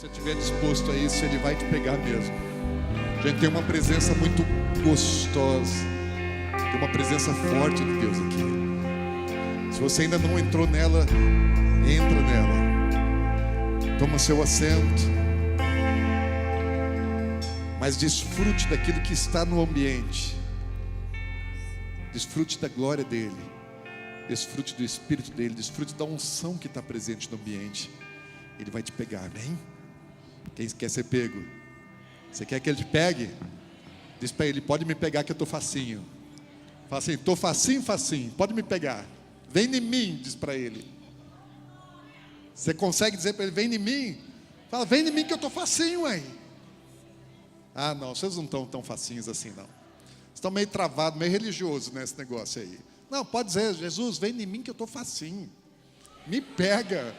você estiver disposto a isso, Ele vai te pegar mesmo. A gente tem uma presença muito gostosa, tem uma presença forte de Deus aqui. Se você ainda não entrou nela, entra nela. Toma seu assento. Mas desfrute daquilo que está no ambiente. Desfrute da glória dEle. Desfrute do Espírito dEle. Desfrute da unção que está presente no ambiente. Ele vai te pegar, amém? Quem quer ser pego? Você quer que Ele te pegue? Diz para Ele, pode me pegar que eu estou facinho. Fala assim, estou facinho, facinho, pode me pegar. Vem em mim, diz para Ele. Você consegue dizer para Ele, vem em mim? Fala, vem em mim que eu estou facinho, aí. Ah, não, vocês não estão tão facinhos assim, não. Estão meio travados, meio religiosos nesse negócio aí. Não, pode dizer, Jesus, vem em mim que eu estou facinho. Me pega,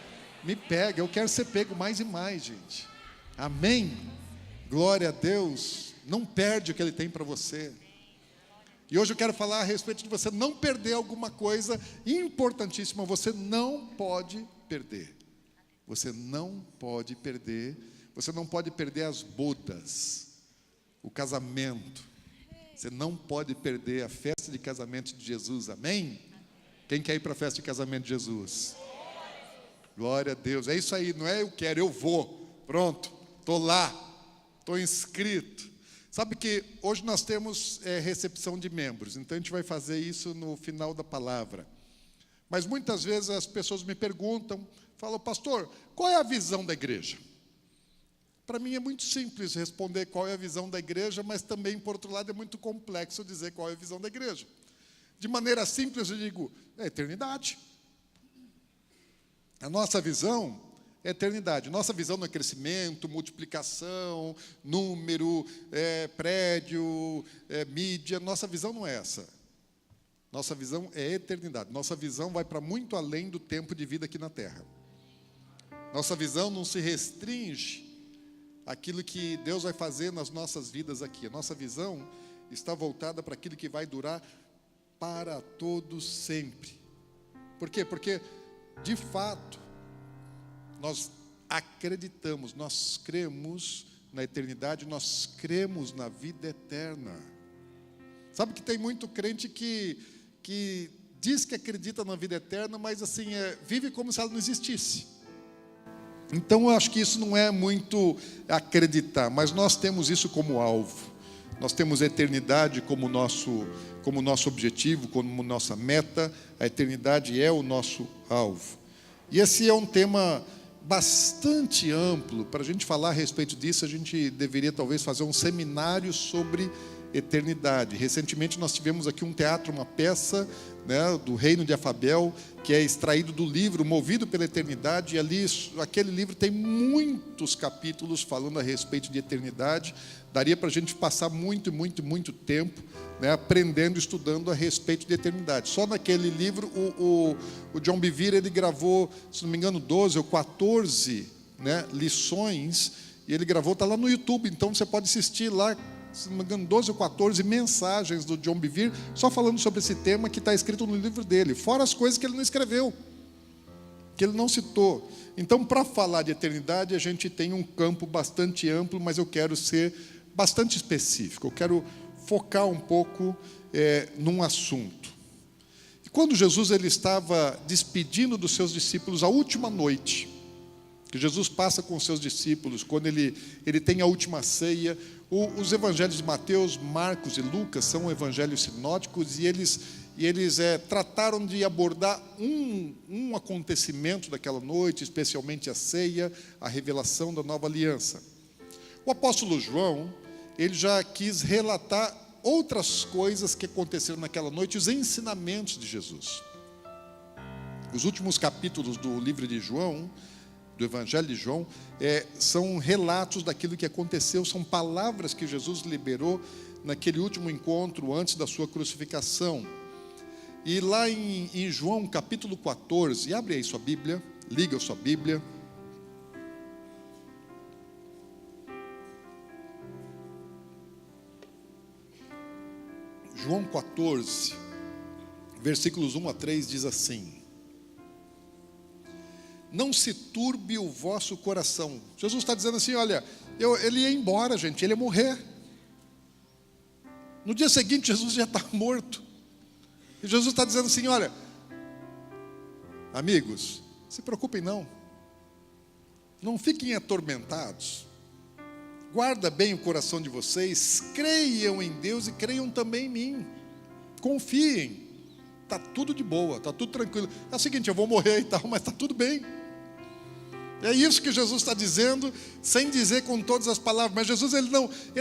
eu quero ser pego mais e mais, gente. Amém? Glória a Deus. Não perde o que Ele tem para você. E hoje eu quero falar a respeito de você não perder alguma coisa importantíssima. Você não pode perder. Você não pode perder. Você não pode perder as bodas, o casamento. Você não pode perder a festa de casamento de Jesus. Amém? Quem quer ir para a festa de casamento de Jesus? Glória a Deus. É isso aí, não é eu quero, eu vou. Pronto, estou lá, estou inscrito. Sabe que hoje nós temos recepção de membros, então a gente vai fazer isso no final da palavra. Mas muitas vezes as pessoas me perguntam, falam, pastor, qual é a visão da igreja? Para mim é muito simples responder qual é a visão da igreja, mas também, por outro lado, é muito complexo dizer qual é a visão da igreja. De maneira simples, eu digo, é a eternidade. A nossa visão é a eternidade. Nossa visão não é crescimento, multiplicação, número, prédio, mídia. Nossa visão não é essa. Nossa visão é a eternidade. Nossa visão vai para muito além do tempo de vida aqui na Terra. Nossa visão não se restringe àquilo que Deus vai fazer nas nossas vidas aqui. A nossa visão está voltada para aquilo que vai durar para todos sempre. Por quê? Porque, de fato, nós acreditamos, nós cremos na eternidade, nós cremos na vida eterna. Sabe que tem muito crente que diz que acredita na vida eterna, mas assim, vive como se ela não existisse. Então eu acho que isso não é muito acreditar, mas nós temos isso como alvo. Nós temos a eternidade como nosso objetivo, como nossa meta. A eternidade é o nosso alvo. E esse é um tema bastante amplo. Para a gente falar a respeito disso, a gente deveria talvez fazer um seminário sobre eternidade. Recentemente nós tivemos aqui um teatro, uma peça, né, do Reino de Afabel, que é extraído do livro Movido pela Eternidade, e ali, aquele livro tem muitos capítulos falando a respeito de eternidade. Daria para a gente passar muito tempo, né, aprendendo, estudando a respeito de eternidade. Só naquele livro, o John Bevere, ele gravou, se não me engano, 12 ou 14, né, lições, e ele gravou, está lá no YouTube, então você pode assistir lá, se não me engano, 12 ou 14 mensagens do John Bevere, só falando sobre esse tema que está escrito no livro dele, fora as coisas que ele não escreveu, que ele não citou. Então, para falar de eternidade, a gente tem um campo bastante amplo, mas eu quero ser bastante específico, eu quero focar um pouco num assunto. E quando Jesus ele estava despedindo dos seus discípulos a última noite, que Jesus passa com os seus discípulos, quando ele tem a última ceia, os evangelhos de Mateus, Marcos e Lucas são evangelhos sinóticos, e eles trataram de abordar um acontecimento daquela noite, especialmente a ceia, a revelação da nova aliança. O apóstolo João, ele já quis relatar outras coisas que aconteceram naquela noite, os ensinamentos de Jesus. Os últimos capítulos do livro de João, do Evangelho de João, são relatos daquilo que aconteceu, são palavras que Jesus liberou naquele último encontro antes da sua crucificação. E lá em João capítulo 14, abre aí sua Bíblia, liga a sua Bíblia. João 14, versículos 1 a 3 diz assim: não se turbe o vosso coração. Jesus está dizendo assim, olha, ele ia embora, gente, ele ia morrer. No dia seguinte, Jesus já está morto. E Jesus está dizendo assim, olha, amigos, se preocupem não. Não fiquem atormentados. Guarda bem o coração de vocês, creiam em Deus e creiam também em mim. Confiem. Está tudo de boa, está tudo tranquilo. É o seguinte, eu vou morrer e tal, mas está tudo bem. É isso que Jesus está dizendo, sem dizer com todas as palavras. Mas Jesus ele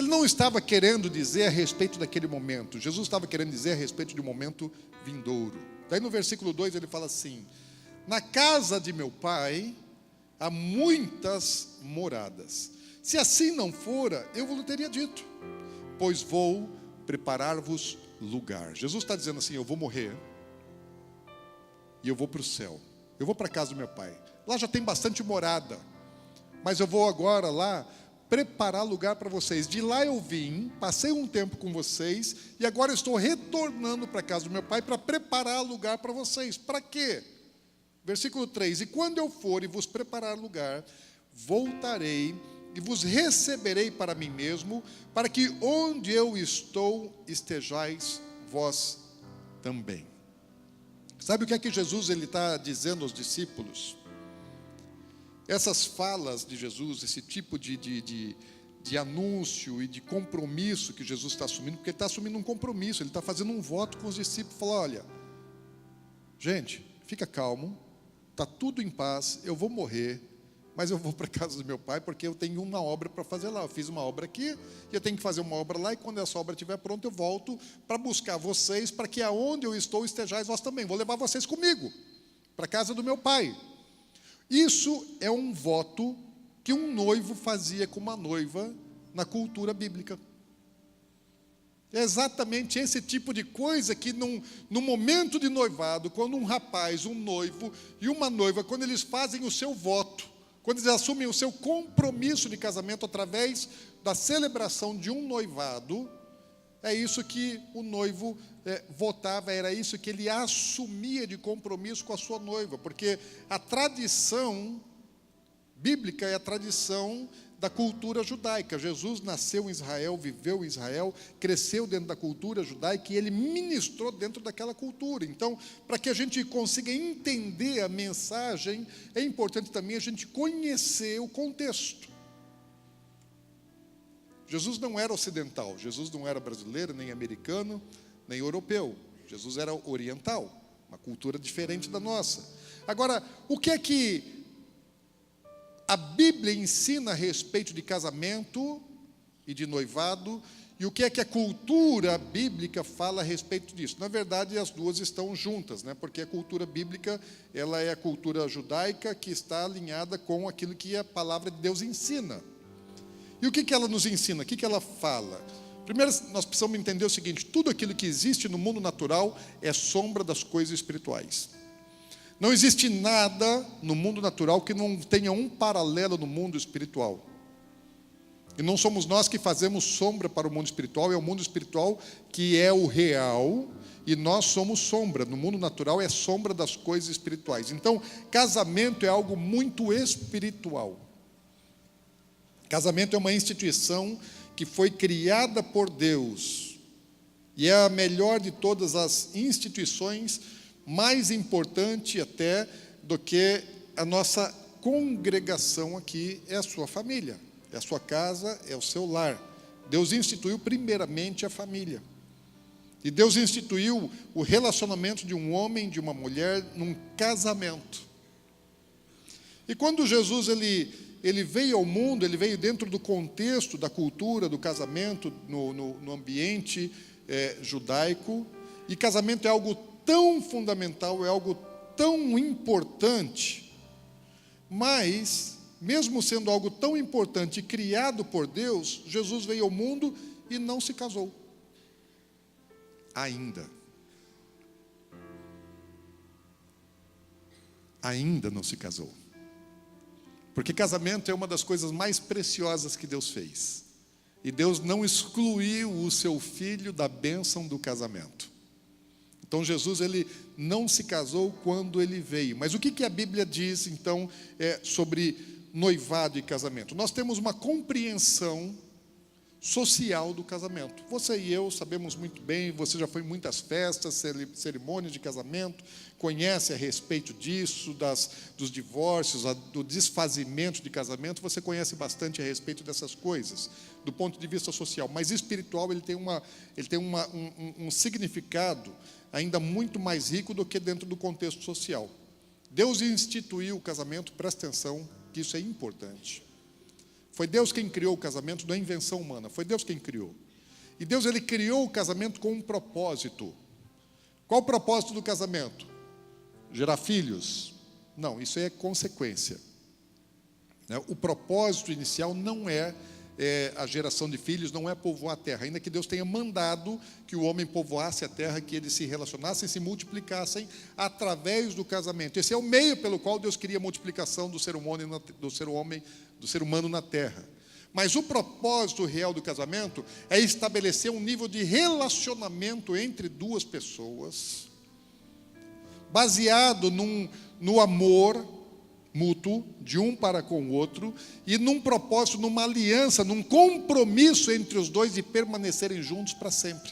não estava querendo dizer a respeito daquele momento. Jesus estava querendo dizer a respeito de um momento vindouro. Daí no versículo 2 ele fala assim: na casa de meu pai há muitas moradas. Se assim não fora, eu vos teria dito, pois vou preparar-vos lugar. Jesus está dizendo assim, eu vou morrer e eu vou para o céu. Eu vou para a casa do meu pai. Lá já tem bastante morada, mas eu vou agora lá preparar lugar para vocês. De lá eu vim, passei um tempo com vocês e agora estou retornando para a casa do meu pai para preparar lugar para vocês. Para quê? Versículo 3: e quando eu for e vos preparar lugar, voltarei e vos receberei para mim mesmo, para que onde eu estou, estejais vós também. Sabe o que é que Jesus está dizendo aos discípulos? Essas falas de Jesus, esse tipo de anúncio e de compromisso que Jesus está assumindo, porque ele está assumindo um compromisso, ele está fazendo um voto com os discípulos, falando, olha, gente, fica calmo, está tudo em paz, eu vou morrer, mas eu vou para a casa do meu pai, porque eu tenho uma obra para fazer lá. Eu fiz uma obra aqui, e eu tenho que fazer uma obra lá, e quando essa obra estiver pronta, eu volto para buscar vocês, para que aonde eu estou, estejais vós também. Vou levar vocês comigo, para a casa do meu pai. Isso é um voto que um noivo fazia com uma noiva na cultura bíblica. É exatamente esse tipo de coisa que no momento de noivado, quando um rapaz, um noivo e uma noiva, quando eles fazem o seu voto, quando eles assumem o seu compromisso de casamento através da celebração de um noivado, é isso que o noivo votava, era isso que ele assumia de compromisso com a sua noiva, porque a tradição bíblica é a tradição da cultura judaica. Jesus nasceu em Israel, viveu em Israel, cresceu dentro da cultura judaica e ele ministrou dentro daquela cultura. Então, para que a gente consiga entender a mensagem, é importante também a gente conhecer o contexto. Jesus não era ocidental, Jesus não era brasileiro, nem americano, nem europeu. Jesus era oriental, uma cultura diferente da nossa. Agora, o que é que a Bíblia ensina a respeito de casamento e de noivado, e o que é que a cultura bíblica fala a respeito disso? Na verdade, as duas estão juntas, né? Porque a cultura bíblica, ela é a cultura judaica que está alinhada com aquilo que a palavra de Deus ensina. E o que ela nos ensina? O que ela fala? Primeiro, nós precisamos entender o seguinte: tudo aquilo que existe no mundo natural é sombra das coisas espirituais. Não existe nada no mundo natural que não tenha um paralelo no mundo espiritual. E não somos nós que fazemos sombra para o mundo espiritual, é o mundo espiritual que é o real, e nós somos sombra. No mundo natural é sombra das coisas espirituais. Então, casamento é algo muito espiritual. Casamento é uma instituição que foi criada por Deus, e é a melhor de todas as instituições, mais importante até do que a nossa congregação aqui, é a sua família, é a sua casa, é o seu lar. Deus instituiu primeiramente a família. E Deus instituiu o relacionamento de um homem e de uma mulher num casamento. E quando Jesus ele veio ao mundo, ele veio dentro do contexto da cultura do casamento, no ambiente judaico, e casamento é algo tão fundamental, é algo tão importante, mas, mesmo sendo algo tão importante e criado por Deus, Jesus veio ao mundo e não se casou. Ainda. Ainda não se casou. Porque casamento é uma das coisas mais preciosas que Deus fez. E Deus não excluiu o seu filho da bênção do casamento. Então Jesus, ele não se casou quando ele veio. Mas o que a Bíblia diz, então, sobre noivado e casamento? Nós temos uma compreensão social do casamento. Você e eu sabemos muito bem, você já foi em muitas festas, cerimônias de casamento, conhece a respeito disso, dos divórcios, do desfazimento de casamento, você conhece bastante a respeito dessas coisas, do ponto de vista social. Mas espiritual, ele tem um significado ainda muito mais rico do que dentro do contexto social. Deus instituiu o casamento, presta atenção, que isso é importante. Foi Deus quem criou o casamento, não é invenção humana, foi Deus quem criou. E Deus, ele criou o casamento com um propósito. Qual o propósito do casamento? Gerar filhos? Não, isso é consequência. O propósito inicial não é a geração de filhos, não é povoar a terra, ainda que Deus tenha mandado que o homem povoasse a terra, que eles se relacionassem, se multiplicassem através do casamento. Esse é o meio pelo qual Deus queria a multiplicação do ser humano na terra. Mas o propósito real do casamento é estabelecer um nível de relacionamento entre duas pessoas, baseado no amor mútuo, de um para com o outro, e num propósito, numa aliança, num compromisso entre os dois de permanecerem juntos para sempre.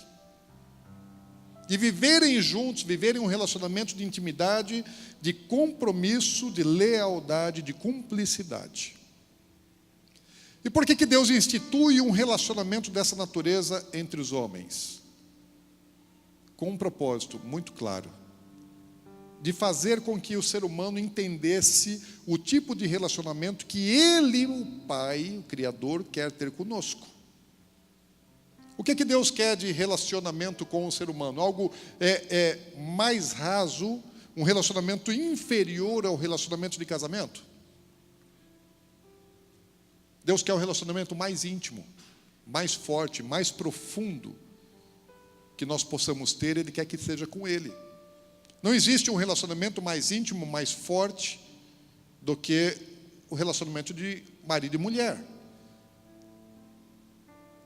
De viverem juntos, viverem um relacionamento de intimidade, de compromisso, de lealdade, de cumplicidade. E por que Deus institui um relacionamento dessa natureza entre os homens? Com um propósito muito claro, de fazer com que o ser humano entendesse o tipo de relacionamento que Ele, o Pai, o Criador, quer ter conosco. O que Deus quer de relacionamento com o ser humano? Algo mais raso, um relacionamento inferior ao relacionamento de casamento? Deus quer um relacionamento mais íntimo, mais forte, mais profundo que nós possamos ter, Ele quer que seja com Ele. Não existe um relacionamento mais íntimo, mais forte do que o relacionamento de marido e mulher.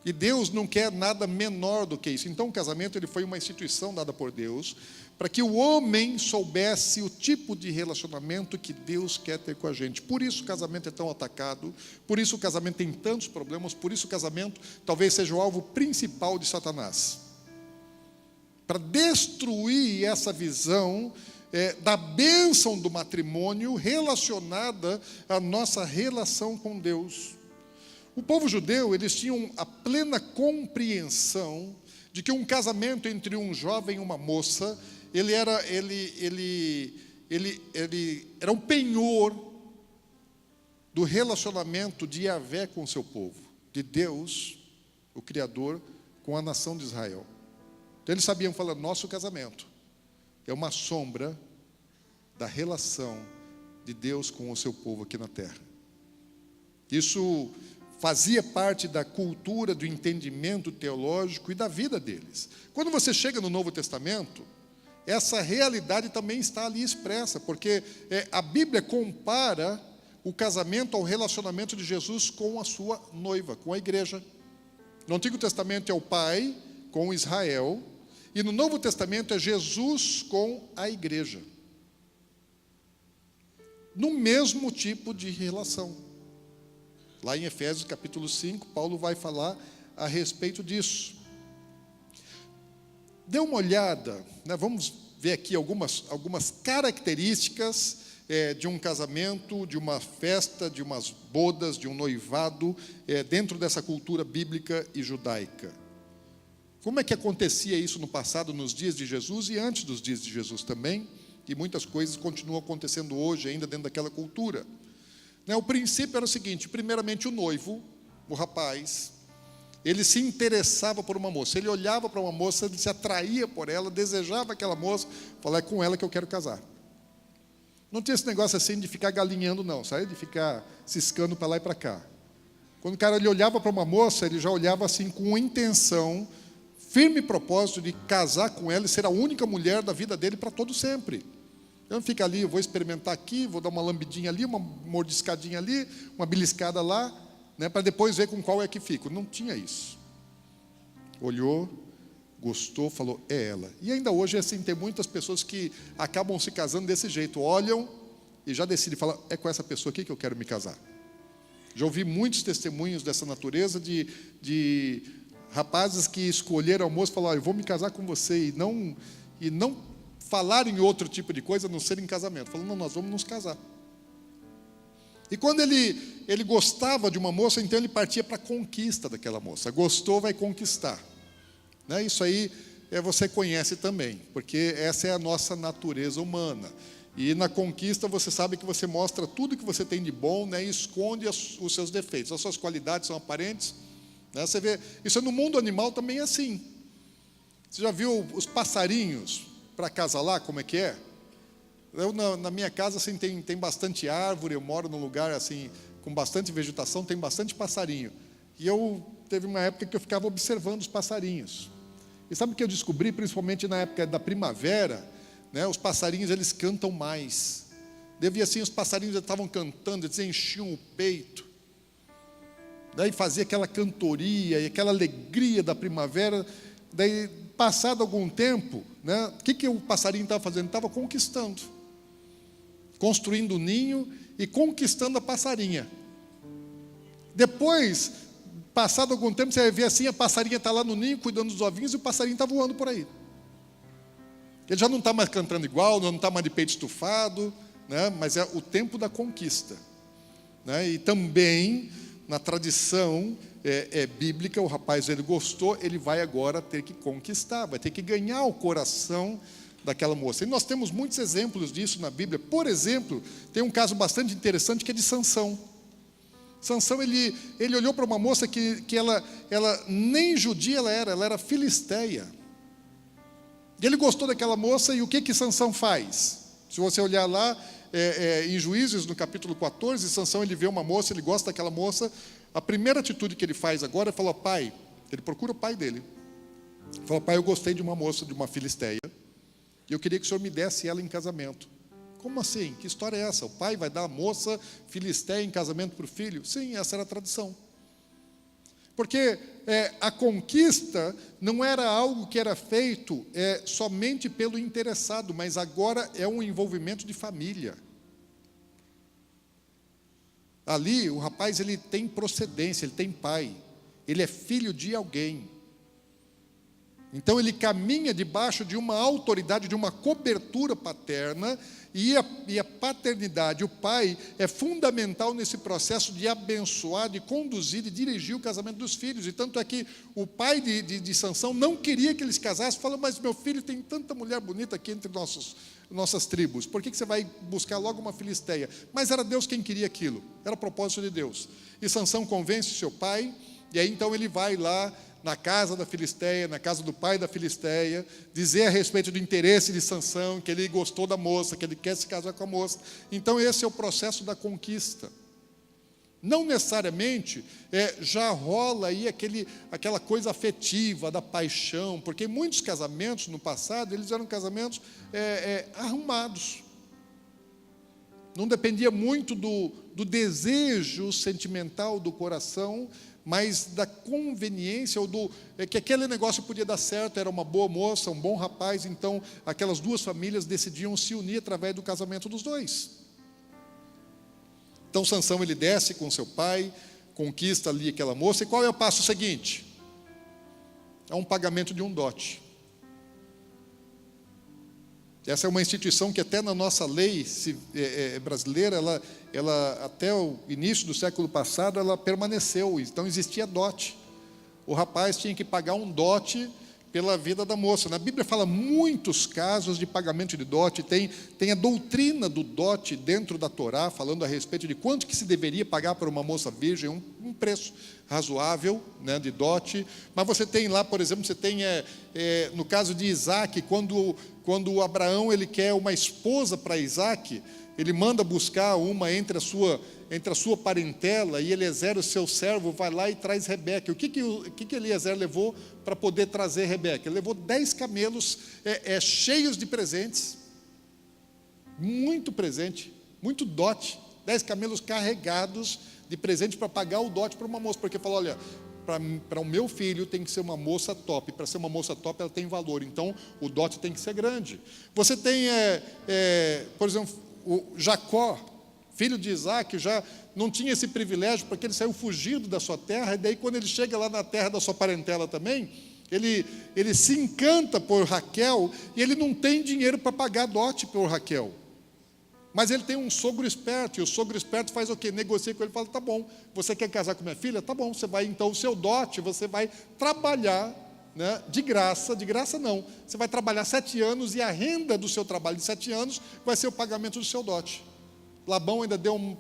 E Deus não quer nada menor do que isso. Então o casamento, ele foi uma instituição dada por Deus para que o homem soubesse o tipo de relacionamento que Deus quer ter com a gente. Por isso o casamento é tão atacado, por isso o casamento tem tantos problemas, por isso o casamento talvez seja o alvo principal de Satanás. Para destruir essa visão da bênção do matrimônio relacionada à nossa relação com Deus. O povo judeu, eles tinham a plena compreensão de que um casamento entre um jovem e uma moça, ele era um penhor do relacionamento de Yahvé com o seu povo, de Deus, o Criador, com a nação de Israel. Então eles sabiam falar, nosso casamento é uma sombra da relação de Deus com o seu povo aqui na terra. Isso fazia parte da cultura, do entendimento teológico e da vida deles. Quando você chega no Novo Testamento, essa realidade também está ali expressa, porque a Bíblia compara o casamento ao relacionamento de Jesus com a sua noiva, com a igreja. No Antigo Testamento é o Pai com Israel, e no Novo Testamento é Jesus com a igreja. No mesmo tipo de relação. Lá em Efésios capítulo 5, Paulo vai falar a respeito disso. Dê uma olhada, né? Vamos ver aqui algumas características de um casamento, de uma festa, de umas bodas, de um noivado, dentro dessa cultura bíblica e judaica. Como é que acontecia isso no passado, nos dias de Jesus e antes dos dias de Jesus também, e muitas coisas continuam acontecendo hoje ainda dentro daquela cultura. O princípio era o seguinte, primeiramente o noivo, o rapaz, ele se interessava por uma moça, ele olhava para uma moça, ele se atraía por ela, desejava aquela moça, falava, é com ela que eu quero casar. Não tinha esse negócio assim de ficar galinhando não, sabe? De ficar ciscando para lá e para cá. Quando o cara ele olhava para uma moça, ele já olhava assim com intenção, firme propósito de casar com ela e ser a única mulher da vida dele para todo sempre. Eu não fico ali, eu vou experimentar aqui, vou dar uma lambidinha ali, uma mordiscadinha ali, uma beliscada lá, para depois ver com qual é que fico. Não tinha isso. Olhou, gostou, falou, é ela. E ainda hoje, assim, tem muitas pessoas que acabam se casando desse jeito, olham e já decidem, falar, é com essa pessoa aqui que eu quero me casar. Já ouvi muitos testemunhos dessa natureza de rapazes que escolheram a moça e falaram, eu vou me casar com você, e não falar em outro tipo de coisa, a não ser em casamento. Falando, não, nós vamos nos casar. E quando ele gostava de uma moça, então ele partia para a conquista daquela moça. Gostou, vai conquistar. Né? Isso aí você conhece também, porque essa é a nossa natureza humana. E na conquista você sabe que você mostra tudo que você tem de bom, né, e esconde os seus defeitos. As suas qualidades são aparentes. Né? Você vê, isso no mundo animal também é assim. Você já viu os passarinhos para acasalar, como é que é? Eu, na minha casa assim, tem bastante árvore, eu moro num lugar assim, com bastante vegetação, tem bastante passarinho. E teve uma época que eu ficava observando os passarinhos. E sabe o que eu descobri, principalmente na época da primavera, né, os passarinhos eles cantam mais. Devia assim, os passarinhos estavam cantando, eles enchiam o peito. Daí fazia aquela cantoria e aquela alegria da primavera. Daí, passado algum tempo, né, o que o passarinho estava fazendo? Estava conquistando. Construindo o ninho e conquistando a passarinha. Depois, passado algum tempo, você vai ver assim, a passarinha está lá no ninho, cuidando dos ovinhos, e o passarinho está voando por aí. Ele já não está mais cantando igual, não está mais de peito estufado, né, mas é o tempo da conquista. Né, e também, na tradição bíblica, o rapaz, ele gostou, ele vai agora ter que conquistar, vai ter que ganhar o coração daquela moça. E nós temos muitos exemplos disso na Bíblia. Por exemplo, tem um caso bastante interessante que é de Sansão. Sansão, ele olhou para uma moça que ela nem judia ela era filisteia. E ele gostou daquela moça, e o que Sansão faz? Se você olhar lá, em Juízes, no capítulo 14, Sansão, ele vê uma moça, ele gosta daquela moça. A primeira atitude que ele faz agora é falar, pai, ele procura o pai dele. Fala, pai, eu gostei de uma moça, de uma filisteia, e eu queria que o senhor me desse ela em casamento. Como assim? Que história é essa? O pai vai dar a moça filisteia em casamento para o filho? Sim, essa era a tradição. Porque a conquista não era algo que era feito somente pelo interessado, mas agora é um envolvimento de família. Ali, o rapaz, ele tem procedência, ele tem pai, ele é filho de alguém. Então ele caminha debaixo de uma autoridade, de uma cobertura paterna, e a paternidade, o pai, é fundamental nesse processo de abençoar, de conduzir, de dirigir o casamento dos filhos. E tanto é que o pai de Sansão não queria que eles casassem, falou, mas meu filho tem tanta mulher bonita aqui entre nossas tribos, por que você vai buscar logo uma filisteia? Mas era Deus quem queria aquilo, era o propósito de Deus. E Sansão convence seu pai, e aí então ele vai lá na casa da filisteia, na casa do pai da filisteia, dizer a respeito do interesse de Sansão, que ele gostou da moça, que ele quer se casar com a moça. Então esse é o processo da conquista. Não necessariamente já rola aí aquela coisa afetiva, da paixão, porque muitos casamentos no passado, eles eram casamentos arrumados. Não dependia muito do desejo sentimental do coração, mas da conveniência, ou que aquele negócio podia dar certo, era uma boa moça, um bom rapaz, então aquelas duas famílias decidiam se unir através do casamento dos dois. Então Sansão, ele desce com seu pai, conquista ali aquela moça, e qual é o passo seguinte? É um pagamento de um dote. Essa é uma instituição que até na nossa lei brasileira, ela até o início do século passado, ela permaneceu. Então existia dote. O rapaz tinha que pagar um dote pela vida da moça. Na Bíblia fala muitos casos de pagamento de dote. Tem a doutrina do dote dentro da Torá, falando a respeito de quanto que se deveria pagar para uma moça virgem, um preço razoável, né, de dote. Mas você tem lá, por exemplo, você tem no caso de Isaac, quando Abraão ele quer uma esposa para Isaac, ele manda buscar uma entre a sua parentela, e Eliezer, o seu servo, vai lá e traz Rebeca. O que Eliezer levou para poder trazer Rebeca? Ele levou 10 camelos cheios de presentes, muito presente, muito dote, 10 camelos carregados de presente para pagar o dote para uma moça, porque falou, olha, para o meu filho tem que ser uma moça top. Para ser uma moça top, ela tem valor. Então, o dote tem que ser grande. Você tem, por exemplo, o Jacó, filho de Isaac, já não tinha esse privilégio, porque ele saiu fugido da sua terra, e daí quando ele chega lá na terra da sua parentela também, ele se encanta por Raquel, e ele não tem dinheiro para pagar dote por Raquel. Mas ele tem um sogro esperto, e o sogro esperto faz o quê? Negocia com ele e fala, tá bom, você quer casar com minha filha? Tá bom, você vai, então, o seu dote, você vai trabalhar, né, de graça não, você vai trabalhar 7 anos, e a renda do seu trabalho de 7 anos vai ser o pagamento do seu dote. Labão ainda deu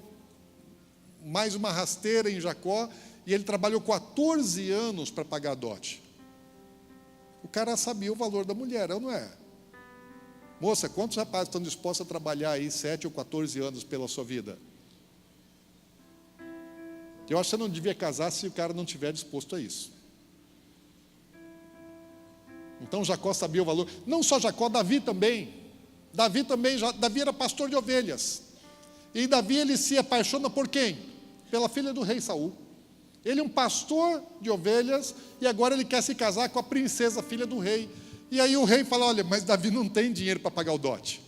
mais uma rasteira em Jacó, e ele trabalhou 14 anos para pagar a dote. O cara sabia o valor da mulher, não é? Moça, quantos rapazes estão dispostos a trabalhar aí 7 ou 14 anos pela sua vida? Eu acho que você não devia casar se o cara não estiver disposto a isso. Então Jacó sabia o valor. Não só Jacó, Davi também. Davi era pastor de ovelhas. E Davi, ele se apaixona por quem? Pela filha do rei Saul. Ele é um pastor de ovelhas, e agora ele quer se casar com a princesa, filha do rei. E aí o rei fala, olha, mas Davi não tem dinheiro para pagar o dote.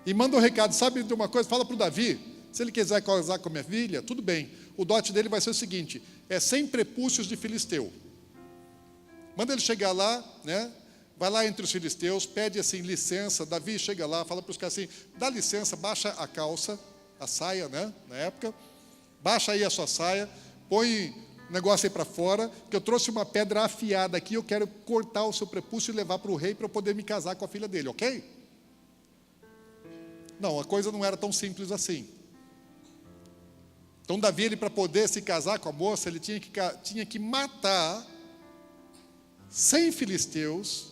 E manda um recado, sabe de uma coisa? Fala para o Davi, se ele quiser casar com a minha filha, tudo bem. O dote dele vai ser o seguinte, 100 prepúcios de filisteu. Manda ele chegar lá, né? Vai lá entre os filisteus, pede assim, licença. Davi chega lá, fala para os caras assim, dá licença, baixa a calça, a saia, né? Na época, baixa aí a sua saia, põe negócio aí para fora, que eu trouxe uma pedra afiada aqui, eu quero cortar o seu prepúcio e levar para o rei para eu poder me casar com a filha dele, ok? Não, a coisa não era tão simples assim. Então Davi, ele, para poder se casar com a moça, ele tinha que matar 100 filisteus,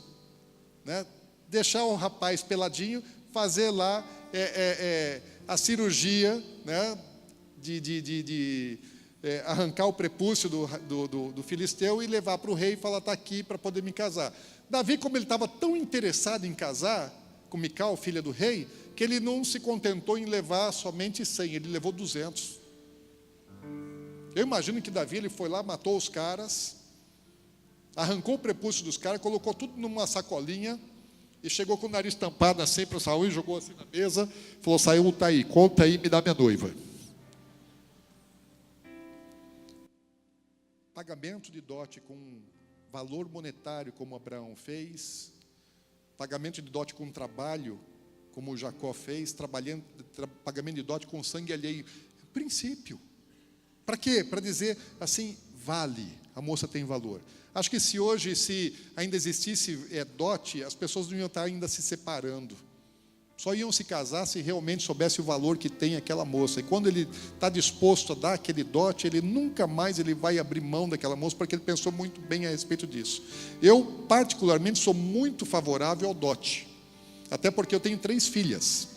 né? Deixar o rapaz peladinho, fazer lá a cirurgia, né? Arrancar o prepúcio do filisteu e levar para o rei e falar, está aqui para poder me casar. Davi, como ele estava tão interessado em casar com Mical, filha do rei, que ele não se contentou em levar somente 100, ele levou 200. Eu imagino que Davi, ele foi lá, matou os caras, arrancou o prepúcio dos caras, colocou tudo numa sacolinha, e chegou com o nariz tampado assim para Saul, e jogou assim na mesa, falou, Saul, está aí, conta aí, me dá minha noiva. Pagamento de dote com valor monetário, como Abraão fez, pagamento de dote com trabalho, como Jacó fez, pagamento de dote com sangue alheio. Princípio. Para quê? Para dizer assim, vale, a moça tem valor. Acho que se ainda existisse dote, as pessoas não iam estar ainda se separando. Só iam se casar se realmente soubesse o valor que tem aquela moça. E quando ele está disposto a dar aquele dote, ele nunca mais vai abrir mão daquela moça, porque ele pensou muito bem a respeito disso. Eu, particularmente, sou muito favorável ao dote. Até porque eu tenho 3 filhas.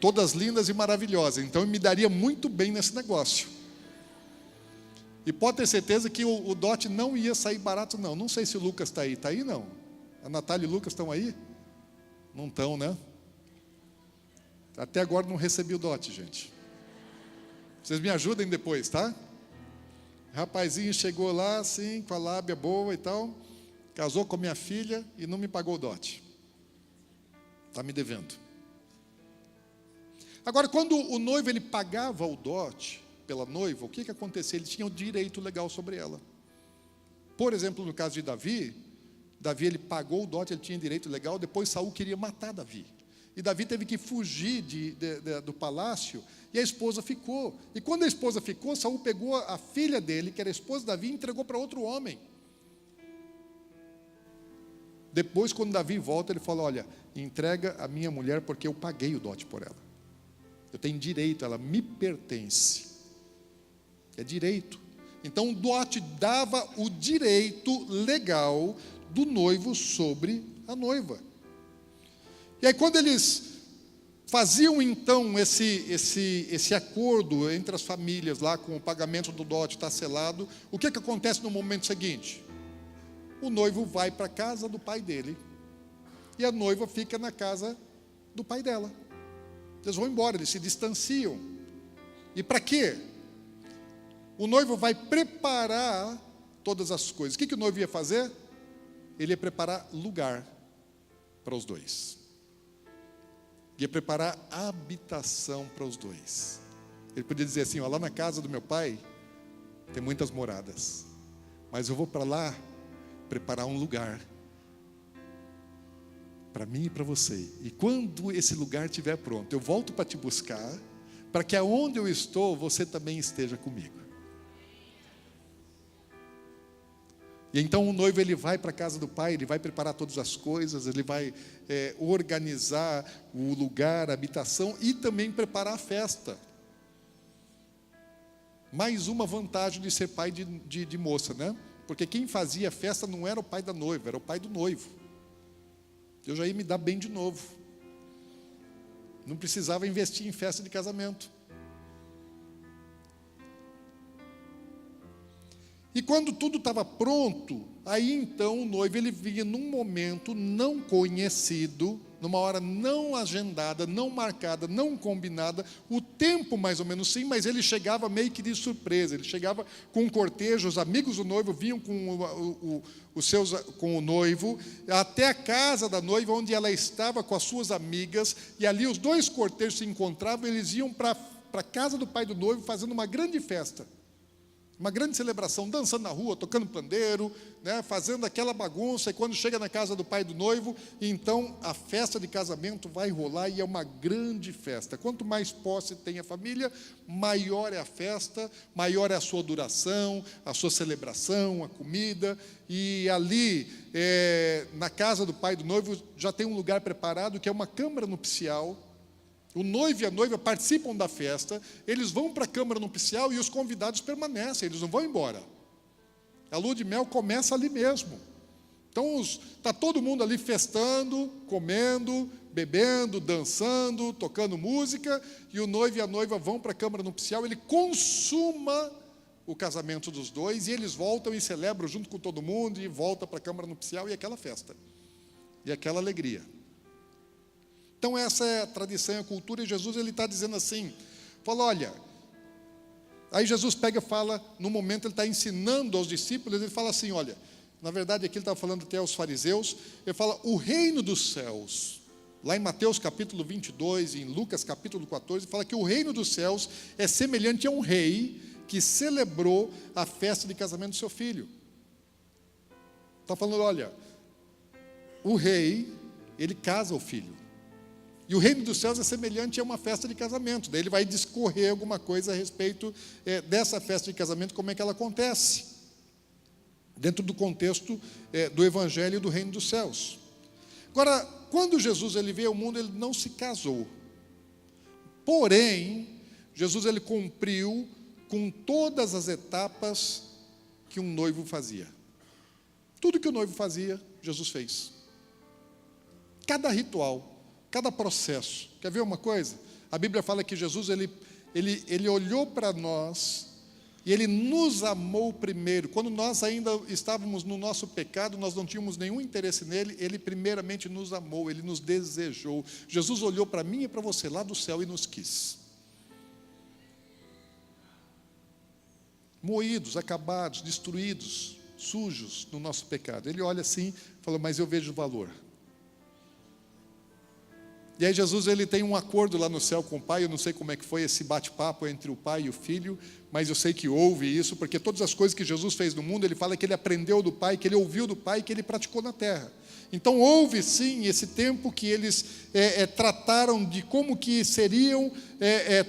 Todas lindas e maravilhosas. Então, eu me daria muito bem nesse negócio. E pode ter certeza que o dote não ia sair barato, não. Não sei se o Lucas está aí. Está aí, não? A Natália e o Lucas estão aí? Não estão, né? Até agora não recebi o dote, gente. Vocês me ajudem depois, tá? O rapazinho chegou lá, assim, com a lábia boa e tal, casou com a minha filha e não me pagou o dote. Está me devendo. Agora, quando o noivo ele pagava o dote pela noiva, o que acontecia? Ele tinha o direito legal sobre ela. Por exemplo, no caso de Davi, ele pagou o dote, ele tinha direito legal, depois Saul queria matar Davi. E Davi teve que fugir do palácio, e a esposa ficou. E quando a esposa ficou, Saul pegou a filha dele, que era a esposa de Davi, e entregou para outro homem. Depois, quando Davi volta, ele fala, olha, entrega a minha mulher, porque eu paguei o dote por ela. Eu tenho direito, ela me pertence. É direito. Então, o dote dava o direito legal do noivo sobre a noiva. E aí, quando eles faziam, então, esse acordo entre as famílias, lá com o pagamento do dote está selado, o que acontece no momento seguinte? O noivo vai para a casa do pai dele, e a noiva fica na casa do pai dela. Eles vão embora, eles se distanciam. E para quê? O noivo vai preparar todas as coisas. O que o noivo ia fazer? Ele ia preparar lugar para os dois. Ia preparar habitação para os dois. Ele podia dizer assim, ó, lá na casa do meu pai tem muitas moradas, mas eu vou para lá preparar um lugar para mim e para você. E quando esse lugar estiver pronto, eu volto para te buscar, para que aonde eu estou, você também esteja comigo. E então o noivo ele vai para a casa do pai, ele vai preparar todas as coisas, ele vai organizar o lugar, a habitação e também preparar a festa. Mais uma vantagem de ser pai de moça, né? Porque quem fazia a festa não era o pai da noiva, era o pai do noivo. Eu já ia me dar bem de novo. Não precisava investir em festa de casamento. E quando tudo estava pronto, aí então o noivo ele vinha num momento não conhecido, numa hora não agendada, não marcada, não combinada, o tempo mais ou menos sim, mas ele chegava meio que de surpresa, ele chegava com um cortejo, os amigos do noivo vinham com o noivo, até a casa da noiva, onde ela estava com as suas amigas, e ali os dois cortejos se encontravam, eles iam para a casa do pai do noivo, fazendo uma grande festa. Uma grande celebração, dançando na rua, tocando pandeiro, né, fazendo aquela bagunça, e quando chega na casa do pai do noivo, então a festa de casamento vai rolar e é uma grande festa. Quanto mais posse tem a família, maior é a festa, maior é a sua duração, a sua celebração, a comida, e ali, na casa do pai do noivo, já tem um lugar preparado, que é uma câmara nupcial. O noivo e a noiva participam da festa, eles vão para a câmara nupcial e os convidados permanecem, eles não vão embora. A lua de mel começa ali mesmo. Então está todo mundo ali festando, comendo, bebendo, dançando, tocando música, e o noivo e a noiva vão para a câmara nupcial, ele consuma o casamento dos dois, e eles voltam e celebram junto com todo mundo, e volta para a câmara nupcial, e aquela festa, e aquela alegria. Então essa é a tradição e a cultura, e Jesus ele está dizendo assim, fala, olha, aí Jesus pega e fala, no momento ele está ensinando aos discípulos, ele fala assim, olha, na verdade aqui ele estava falando até aos fariseus, ele fala, o reino dos céus, lá em Mateus capítulo 22, e em Lucas capítulo 14, fala que o reino dos céus é semelhante a um rei que celebrou a festa de casamento do seu filho. Está falando, olha, o rei, ele casa o filho. E o reino dos céus é semelhante a uma festa de casamento. Daí ele vai discorrer alguma coisa a respeito dessa festa de casamento, como é que ela acontece, dentro do contexto do evangelho e do reino dos céus. Agora, quando Jesus ele veio ao mundo, ele não se casou. Porém, Jesus ele cumpriu com todas as etapas que um noivo fazia. Tudo que o noivo fazia, Jesus fez. Cada ritual, cada processo. Quer ver uma coisa? A Bíblia fala que Jesus ele olhou para nós e ele nos amou primeiro. Quando nós ainda estávamos no nosso pecado, nós não tínhamos nenhum interesse nele, ele primeiramente nos amou, ele nos desejou. Jesus olhou para mim e para você lá do céu e nos quis. Moídos, acabados, destruídos, sujos no nosso pecado. Ele olha assim e fala, mas eu vejo valor. E aí Jesus ele tem um acordo lá no céu com o Pai, eu não sei como é que foi esse bate-papo entre o Pai e o Filho, mas eu sei que houve isso, porque todas as coisas que Jesus fez no mundo, ele fala que ele aprendeu do Pai, que ele ouviu do Pai, que ele praticou na terra. Então houve sim esse tempo que eles trataram de como que seriam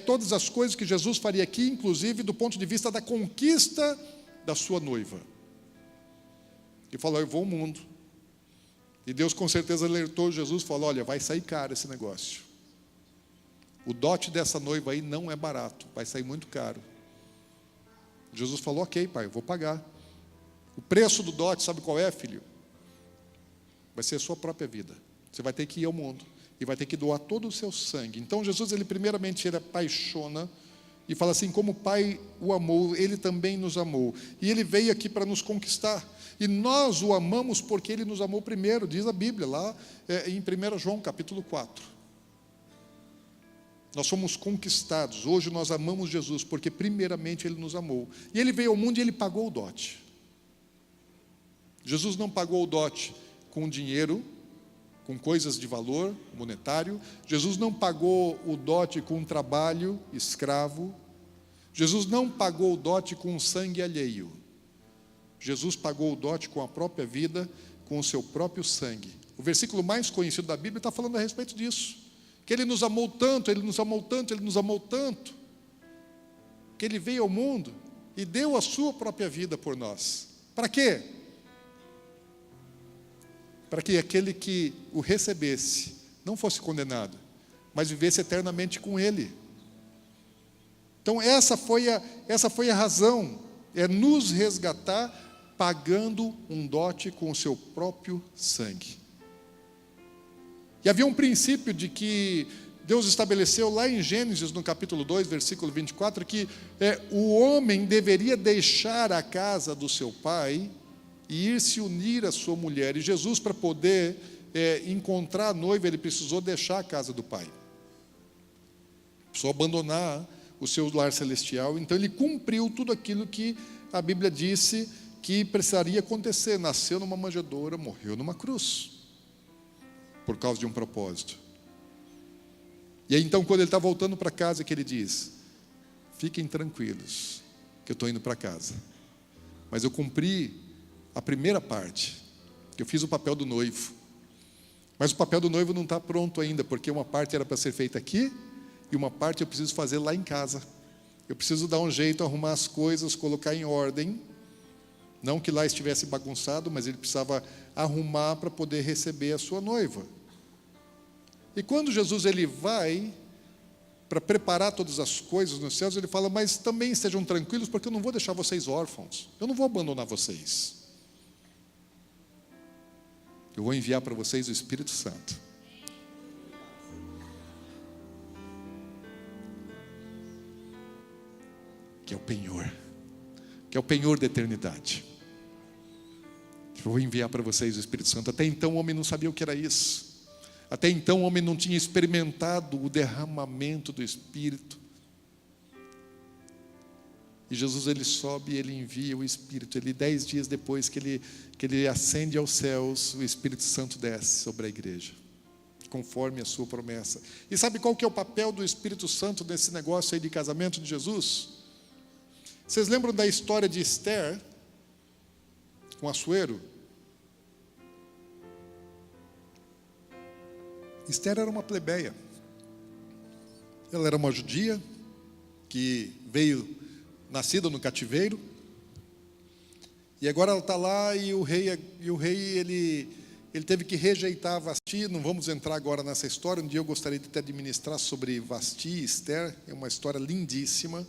todas as coisas que Jesus faria aqui, inclusive do ponto de vista da conquista da sua noiva. Ele falou, eu vou ao mundo. E Deus com certeza alertou Jesus e falou, olha, vai sair caro esse negócio. O dote dessa noiva aí não é barato, vai sair muito caro. Jesus falou, ok, pai, eu vou pagar. O preço do dote, sabe qual é, filho? Vai ser a sua própria vida. Você vai ter que ir ao mundo e vai ter que doar todo o seu sangue. Então Jesus, ele primeiramente, ele apaixona e fala assim, como o Pai o amou, ele também nos amou. E ele veio aqui para nos conquistar. E nós o amamos porque ele nos amou primeiro, diz a Bíblia lá em 1 João capítulo 4. Nós somos conquistados. Hoje nós amamos Jesus porque primeiramente Ele nos amou. E Ele veio ao mundo e Ele pagou o dote. Jesus não pagou o dote com dinheiro, com coisas de valor monetário. Jesus não pagou o dote com um trabalho escravo. Jesus não pagou o dote com sangue alheio. Jesus pagou o dote com a própria vida, com o seu próprio sangue. O versículo mais conhecido da Bíblia está falando a respeito disso. Que Ele nos amou tanto, Ele nos amou tanto, Ele nos amou tanto, que Ele veio ao mundo e deu a sua própria vida por nós. Para quê? Para que aquele que o recebesse não fosse condenado, mas vivesse eternamente com Ele. Então essa foi a razão, é nos resgatar pagando um dote com o seu próprio sangue. E havia um princípio de que Deus estabeleceu lá em Gênesis, no capítulo 2, versículo 24, que o homem deveria deixar a casa do seu pai e ir se unir à sua mulher. E Jesus, para poder encontrar a noiva, ele precisou deixar a casa do pai. Precisou abandonar o seu lar celestial. Então ele cumpriu tudo aquilo que a Bíblia disse que precisaria acontecer. Nasceu numa manjedoura, morreu numa cruz, por causa de um propósito. E aí então, quando ele está voltando para casa, que ele diz: fiquem tranquilos, que eu estou indo para casa, mas eu cumpri a primeira parte, que eu fiz o papel do noivo, mas o papel do noivo não está pronto ainda, porque uma parte era para ser feita aqui, e uma parte eu preciso fazer lá em casa. Eu preciso dar um jeito, arrumar as coisas, colocar em ordem. Não que lá estivesse bagunçado, mas ele precisava arrumar para poder receber a sua noiva. E quando Jesus ele vai para preparar todas as coisas nos céus, ele fala: mas também estejam tranquilos, porque eu não vou deixar vocês órfãos. Eu não vou abandonar vocês. Eu vou enviar para vocês o Espírito Santo. Que é o penhor. Que é o penhor da eternidade. Eu vou enviar para vocês o Espírito Santo. Até então o homem não sabia o que era isso. Até então o homem não tinha experimentado o derramamento do Espírito. E Jesus ele sobe e ele envia o Espírito. 10 dias depois que ele ascende aos céus, o Espírito Santo desce sobre a igreja, conforme a sua promessa. E sabe qual que é o papel do Espírito Santo nesse negócio aí de casamento de Jesus? Vocês lembram da história de Esther com Assuero? Esther era uma plebeia. Ela era uma judia que veio nascida no cativeiro, e agora ela está lá e o rei ele teve que rejeitar Vasti. Não vamos entrar agora nessa história. Um dia eu gostaria de até administrar sobre Vasti e Esther. É uma história lindíssima.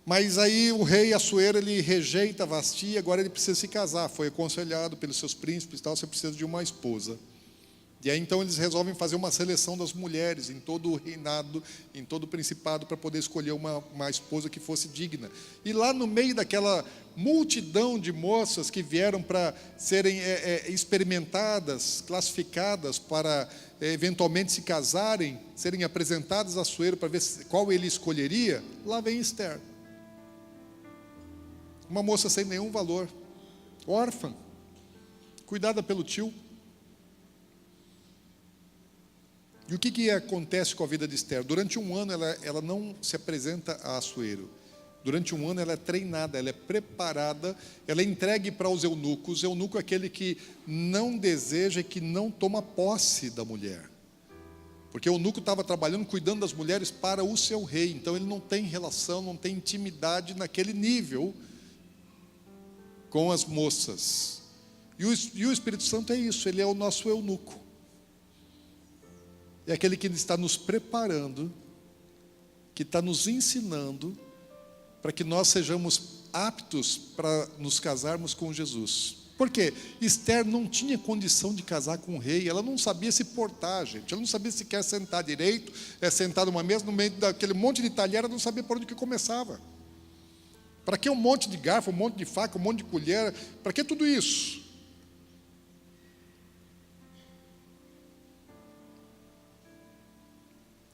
Mas aí o rei Assuero ele rejeita Vasti e agora ele precisa se casar. Foi aconselhado pelos seus príncipes e tal: você precisa de uma esposa. E aí então eles resolvem fazer uma seleção das mulheres em todo o reinado, em todo o principado, para poder escolher uma esposa que fosse digna. E lá no meio daquela multidão de moças que vieram para serem experimentadas, classificadas para eventualmente se casarem, serem apresentadas a Assuero para ver qual ele escolheria, lá vem Esther. Uma moça sem nenhum valor, órfã, cuidada pelo tio. E o que acontece com a vida de Esther? Durante um ano ela não se apresenta a Assuero. Durante um ano ela é treinada, ela é preparada, ela é entregue para os eunucos. O eunuco é aquele que não deseja e que não toma posse da mulher. Porque o eunuco estava trabalhando, cuidando das mulheres para o seu rei. Então ele não tem relação, não tem intimidade naquele nível com as moças. E o Espírito Santo é isso, ele é o nosso eunuco. É aquele que está nos preparando, que está nos ensinando, para que nós sejamos aptos para nos casarmos com Jesus. Por quê? Esther não tinha condição de casar com o rei, ela não sabia se portar, gente. Ela não sabia se quer sentar direito, sentar numa mesa, no meio daquele monte de talher, ela não sabia por onde que começava. Para que um monte de garfo, um monte de faca, um monte de colher? Para que tudo isso?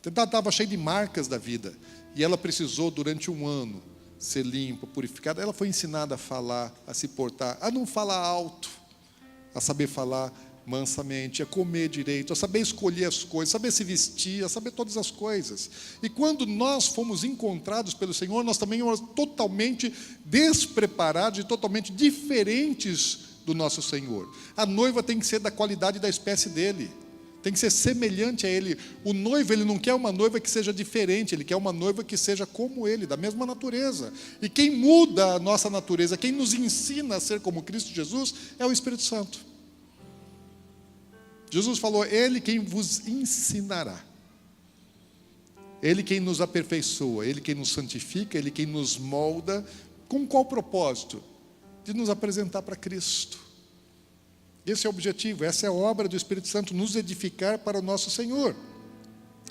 Ela estava cheia de marcas da vida. E ela precisou, durante um ano, ser limpa, purificada. Ela foi ensinada a falar, a se portar, a não falar alto, a saber falar mansamente, a comer direito, a saber escolher as coisas, a saber se vestir, a saber todas as coisas. E quando nós fomos encontrados pelo Senhor, nós também fomos totalmente despreparados e totalmente diferentes do nosso Senhor. A noiva tem que ser da qualidade da espécie dele, tem que ser semelhante a ele. O noivo, ele não quer uma noiva que seja diferente, ele quer uma noiva que seja como ele, da mesma natureza. E quem muda a nossa natureza, quem nos ensina a ser como Cristo Jesus, é o Espírito Santo. Jesus falou: Ele quem vos ensinará, Ele quem nos aperfeiçoa, Ele quem nos santifica, Ele quem nos molda. Com qual propósito? De nos apresentar para Cristo. Esse é o objetivo, essa é a obra do Espírito Santo, nos edificar para o nosso Senhor.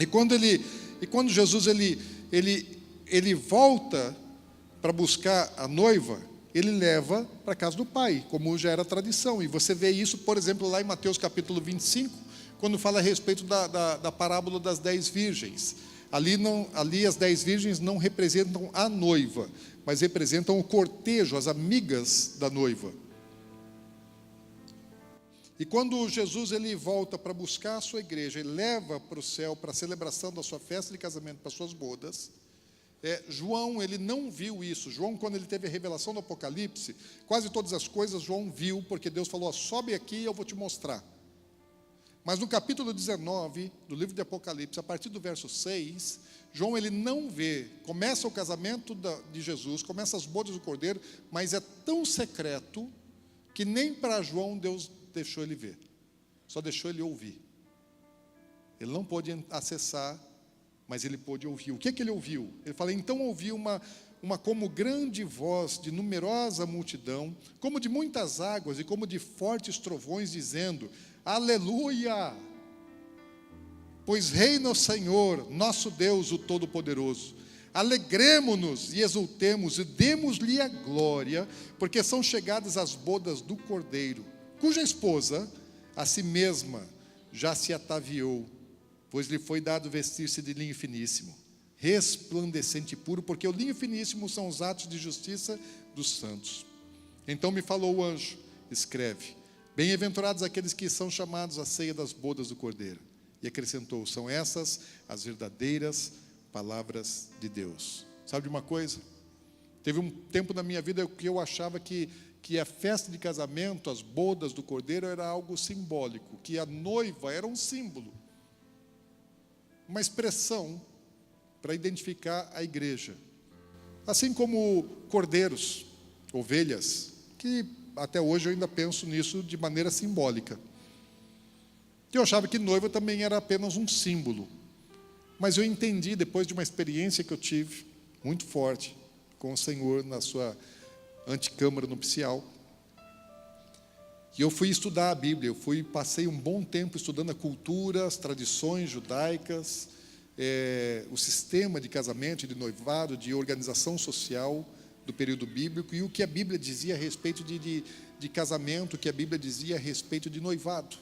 E quando Jesus ele volta para buscar a noiva, ele leva para a casa do Pai, como já era tradição. E você vê isso, por exemplo, lá em Mateus capítulo 25, quando fala a respeito da parábola das 10 virgens. Ali as 10 virgens não representam a noiva, mas representam o cortejo, as amigas da noiva. E quando Jesus ele volta para buscar a sua igreja, ele leva para o céu, para a celebração da sua festa de casamento, para as suas bodas, João, ele não viu isso. João, quando ele teve a revelação do Apocalipse, quase todas as coisas João viu, porque Deus falou: sobe aqui e eu vou te mostrar. Mas no capítulo 19 do livro de Apocalipse, a partir do verso 6, João ele não vê. Começa o casamento de Jesus, começa as bodas do Cordeiro, mas é tão secreto que nem para João Deus deixou ele ver, só deixou ele ouvir. Ele não pôde acessar, mas ele pôde ouvir. O que ele ouviu? Ele fala: então ouvi uma como grande voz de numerosa multidão, como de muitas águas e como de fortes trovões, dizendo: aleluia! Pois reina o Senhor, nosso Deus, o Todo-Poderoso. Alegremo-nos e exultemos e demos-lhe a glória, porque são chegadas as bodas do Cordeiro, cuja esposa, a si mesma, já se ataviou, pois lhe foi dado vestir-se de linho finíssimo, resplandecente e puro, porque o linho finíssimo são os atos de justiça dos santos. Então me falou o anjo: escreve: bem-aventurados aqueles que são chamados à ceia das bodas do Cordeiro. E acrescentou: são essas as verdadeiras palavras de Deus. Sabe de uma coisa? Teve um tempo na minha vida que eu achava que a festa de casamento, as bodas do Cordeiro, era algo simbólico, que a noiva era um símbolo, uma expressão para identificar a igreja. Assim como cordeiros, ovelhas, que até hoje eu ainda penso nisso de maneira simbólica. Eu achava que noiva também era apenas um símbolo. Mas eu entendi, depois de uma experiência que eu tive, muito forte, com o Senhor na sua anticâmara nupcial, e eu fui estudar a Bíblia, passei um bom tempo estudando a cultura, as tradições judaicas, o sistema de casamento, de noivado, de organização social do período bíblico, e o que a Bíblia dizia a respeito de casamento, o que a Bíblia dizia a respeito de noivado.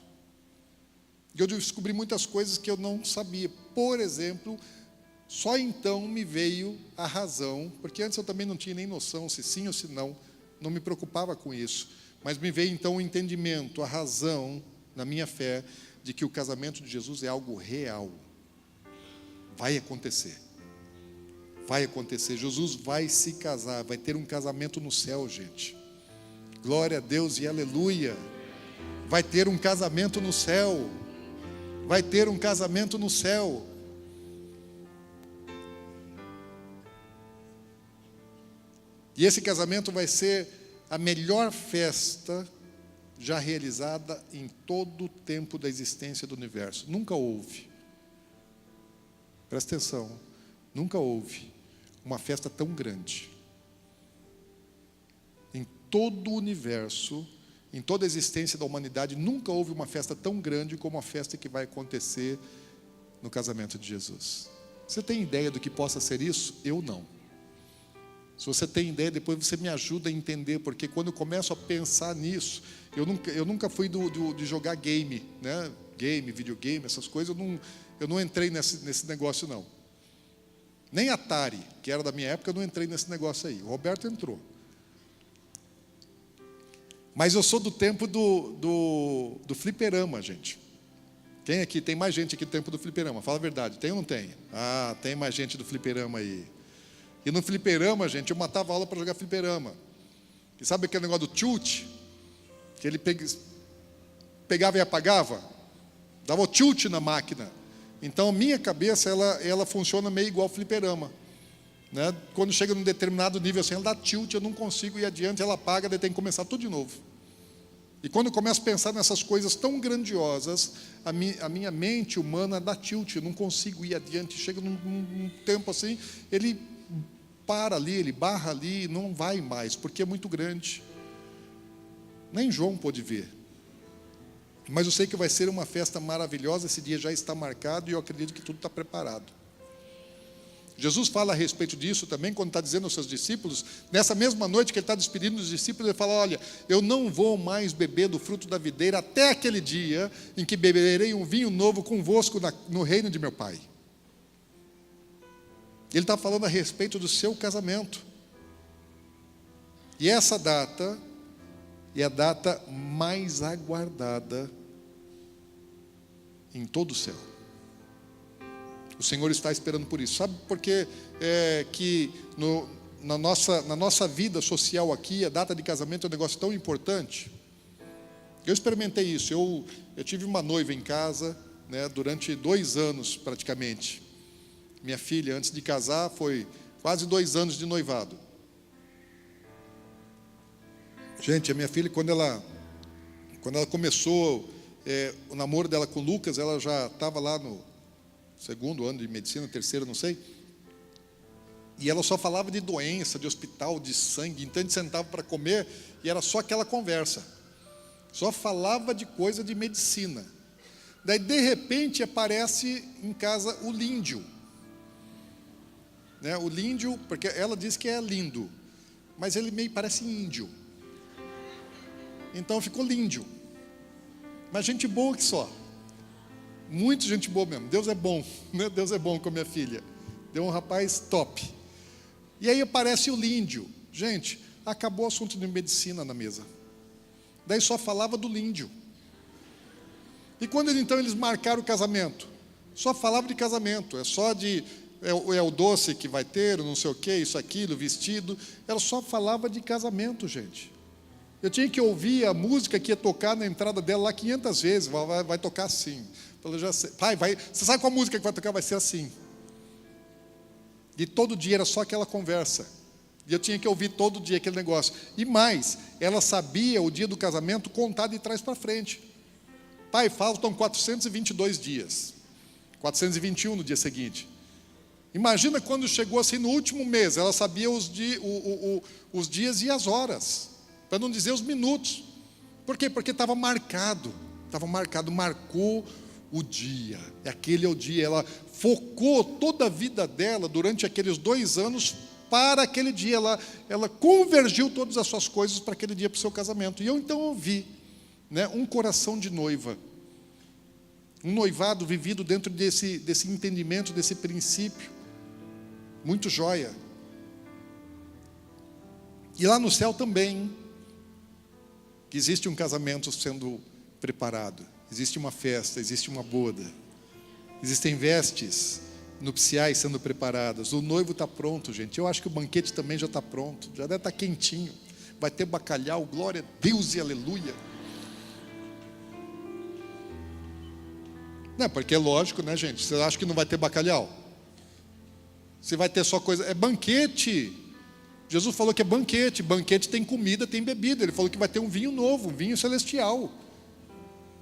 E eu descobri muitas coisas que eu não sabia. Por exemplo, só então me veio a razão, porque antes eu também não tinha nem noção se sim ou se não me preocupava com isso. Mas me veio então o entendimento, a razão, na minha fé, de que o casamento de Jesus é algo real. Vai acontecer. Vai acontecer. Jesus vai se casar, vai ter um casamento no céu, gente. Glória a Deus e aleluia. Vai ter um casamento no céu. Vai ter um casamento no céu. E esse casamento vai ser a melhor festa já realizada em todo o tempo da existência do universo. Nunca houve, presta atenção, nunca houve uma festa tão grande. Em todo o universo, em toda a existência da humanidade, nunca houve uma festa tão grande como a festa que vai acontecer no casamento de Jesus. Você tem ideia do que possa ser isso? Eu não. Se você tem ideia, depois você me ajuda a entender, porque quando eu começo a pensar nisso, eu nunca fui de jogar game, né? Game, videogame, essas coisas, eu não entrei nesse negócio, não. Nem Atari, que era da minha época, eu não entrei nesse negócio aí. O Roberto entrou. Mas eu sou do tempo do fliperama, gente. Quem aqui? Tem mais gente aqui do tempo do fliperama? Fala a verdade, tem ou não tem? Ah, tem mais gente do fliperama aí. E no fliperama, gente, eu matava aula para jogar fliperama. E sabe aquele negócio do tilt? Que ele pegava e apagava? Dava o tilt na máquina. Então, a minha cabeça, ela funciona meio igual fliperama. Né? Quando chega num determinado nível assim, ela dá tilt, eu não consigo ir adiante, ela apaga, daí tem que começar tudo de novo. E quando eu começo a pensar nessas coisas tão grandiosas, a minha mente humana dá tilt, eu não consigo ir adiante. Chega num tempo assim, ele para ali, ele barra ali, não vai mais, porque é muito grande. Nem João pôde ver. Mas eu sei que vai ser uma festa maravilhosa, esse dia já está marcado e eu acredito que tudo está preparado. Jesus fala a respeito disso também, quando está dizendo aos seus discípulos, nessa mesma noite que ele está despedindo os discípulos, ele fala, olha, eu não vou mais beber do fruto da videira até aquele dia em que beberei um vinho novo convosco no reino de meu Pai. Ele está falando a respeito do seu casamento. E essa data é a data mais aguardada em todo o céu. O Senhor está esperando por isso. Sabe por que na nossa vida social aqui, a data de casamento é um negócio tão importante? Eu experimentei isso. Eu tive uma noiva em casa, né, durante 2 anos praticamente. Minha filha, antes de casar, foi quase 2 anos de noivado. Gente, a minha filha, quando ela começou o namoro dela com o Lucas, ela já estava lá no 2º ano de medicina, 3º, não sei. E ela só falava de doença, de hospital, de sangue. Então a gente sentava para comer e era só aquela conversa. Só falava de coisa de medicina. Daí, de repente, aparece em casa o Líndio. Né? O Líndio, porque ela diz que é lindo, mas ele meio parece índio. Então ficou Líndio. Mas gente boa que só. Muito gente boa mesmo. Deus é bom, né? Deus é bom com a minha filha. Deu um rapaz top. E aí aparece o Líndio. Gente, acabou o assunto de medicina na mesa. Daí só falava do Líndio. E quando então eles marcaram o casamento, só falava de casamento. É só de é o doce que vai ter, não sei o que, isso, aquilo, vestido. Ela só falava de casamento, gente. Eu tinha que ouvir a música que ia tocar na entrada dela lá 500 vezes. Vai tocar assim. Eu já sei. Pai, você sabe qual música que vai tocar? Vai ser assim. E todo dia era só aquela conversa. E eu tinha que ouvir todo dia aquele negócio. E mais, ela sabia o dia do casamento contar de trás para frente. Pai, faltam 422 dias. 421 no dia seguinte. Imagina quando chegou assim no último mês, ela sabia os dias e as horas. Para não dizer os minutos. Por quê? Porque estava marcado. Marcou o dia. Aquele é o dia. Ela focou toda a vida dela durante aqueles 2 anos para aquele dia. Ela convergiu todas as suas coisas para aquele dia, para o seu casamento. E eu então ouvi, né, um coração de noiva. Um noivado vivido dentro desse entendimento, desse princípio. Muito joia. E lá no céu também, que existe um casamento sendo preparado. Existe uma festa, existe uma boda. Existem vestes nupciais sendo preparadas. O noivo está pronto, gente. Eu acho que o banquete também já está pronto. Já deve estar quentinho. Vai ter bacalhau, glória a Deus e aleluia. Não, porque é lógico, né, gente? Você acha que não vai ter bacalhau? Você vai ter só coisa... É banquete. Jesus falou que é banquete. Banquete tem comida, tem bebida. Ele falou que vai ter um vinho novo, um vinho celestial.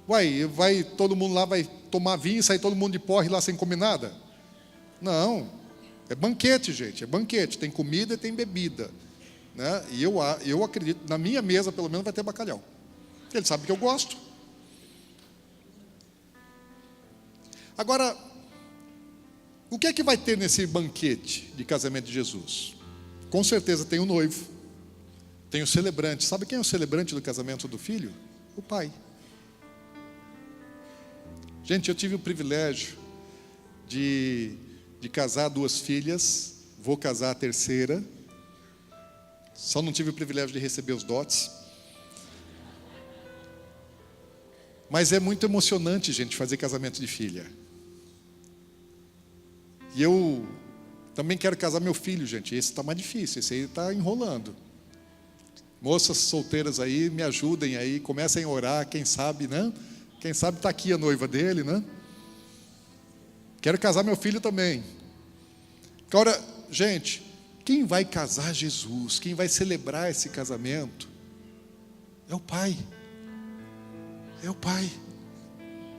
Vai todo mundo lá, vai tomar vinho e sair todo mundo de porre lá sem comer nada? Não. É banquete, gente. É banquete. Tem comida e tem bebida. Né? E eu acredito, na minha mesa pelo menos vai ter bacalhau. Ele sabe que eu gosto. Agora, o que é que vai ter nesse banquete de casamento de Jesus? Com certeza tem o noivo, tem o celebrante. Sabe quem é o celebrante do casamento do filho? O pai. Gente, eu tive o privilégio de casar 2 filhas, vou casar a 3ª. Só não tive o privilégio de receber os dotes. Mas é muito emocionante, gente, fazer casamento de filha. E eu também quero casar meu filho, gente. Esse está mais difícil, esse aí está enrolando. Moças solteiras aí, me ajudem aí, comecem a orar, quem sabe, né? Quem sabe está aqui a noiva dele, né? Quero casar meu filho também. Agora, gente, quem vai casar Jesus, quem vai celebrar esse casamento, é o Pai. É o Pai.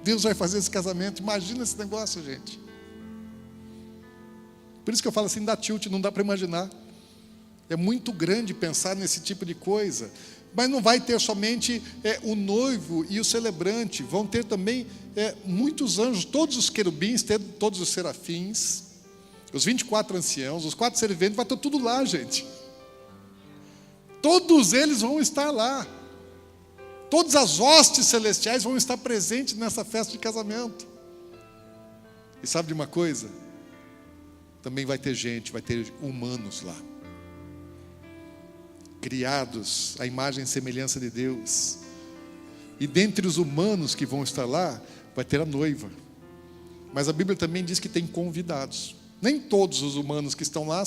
Deus vai fazer esse casamento. Imagina esse negócio, gente. Por isso que eu falo assim, dá tilt, não dá para imaginar. É muito grande pensar nesse tipo de coisa. Mas não vai ter somente o noivo e o celebrante. Vão ter também muitos anjos, todos os querubins, todos os serafins, os 24 anciãos, os 4 seres viventes, vai estar tudo lá, gente. Todos eles vão estar lá. Todas as hostes celestiais vão estar presentes nessa festa de casamento. E sabe de uma coisa? Também vai ter gente, vai ter humanos lá. Criados à imagem e semelhança de Deus. E dentre os humanos que vão estar lá, vai ter a noiva. Mas a Bíblia também diz que tem convidados. Nem todos os humanos que estão lá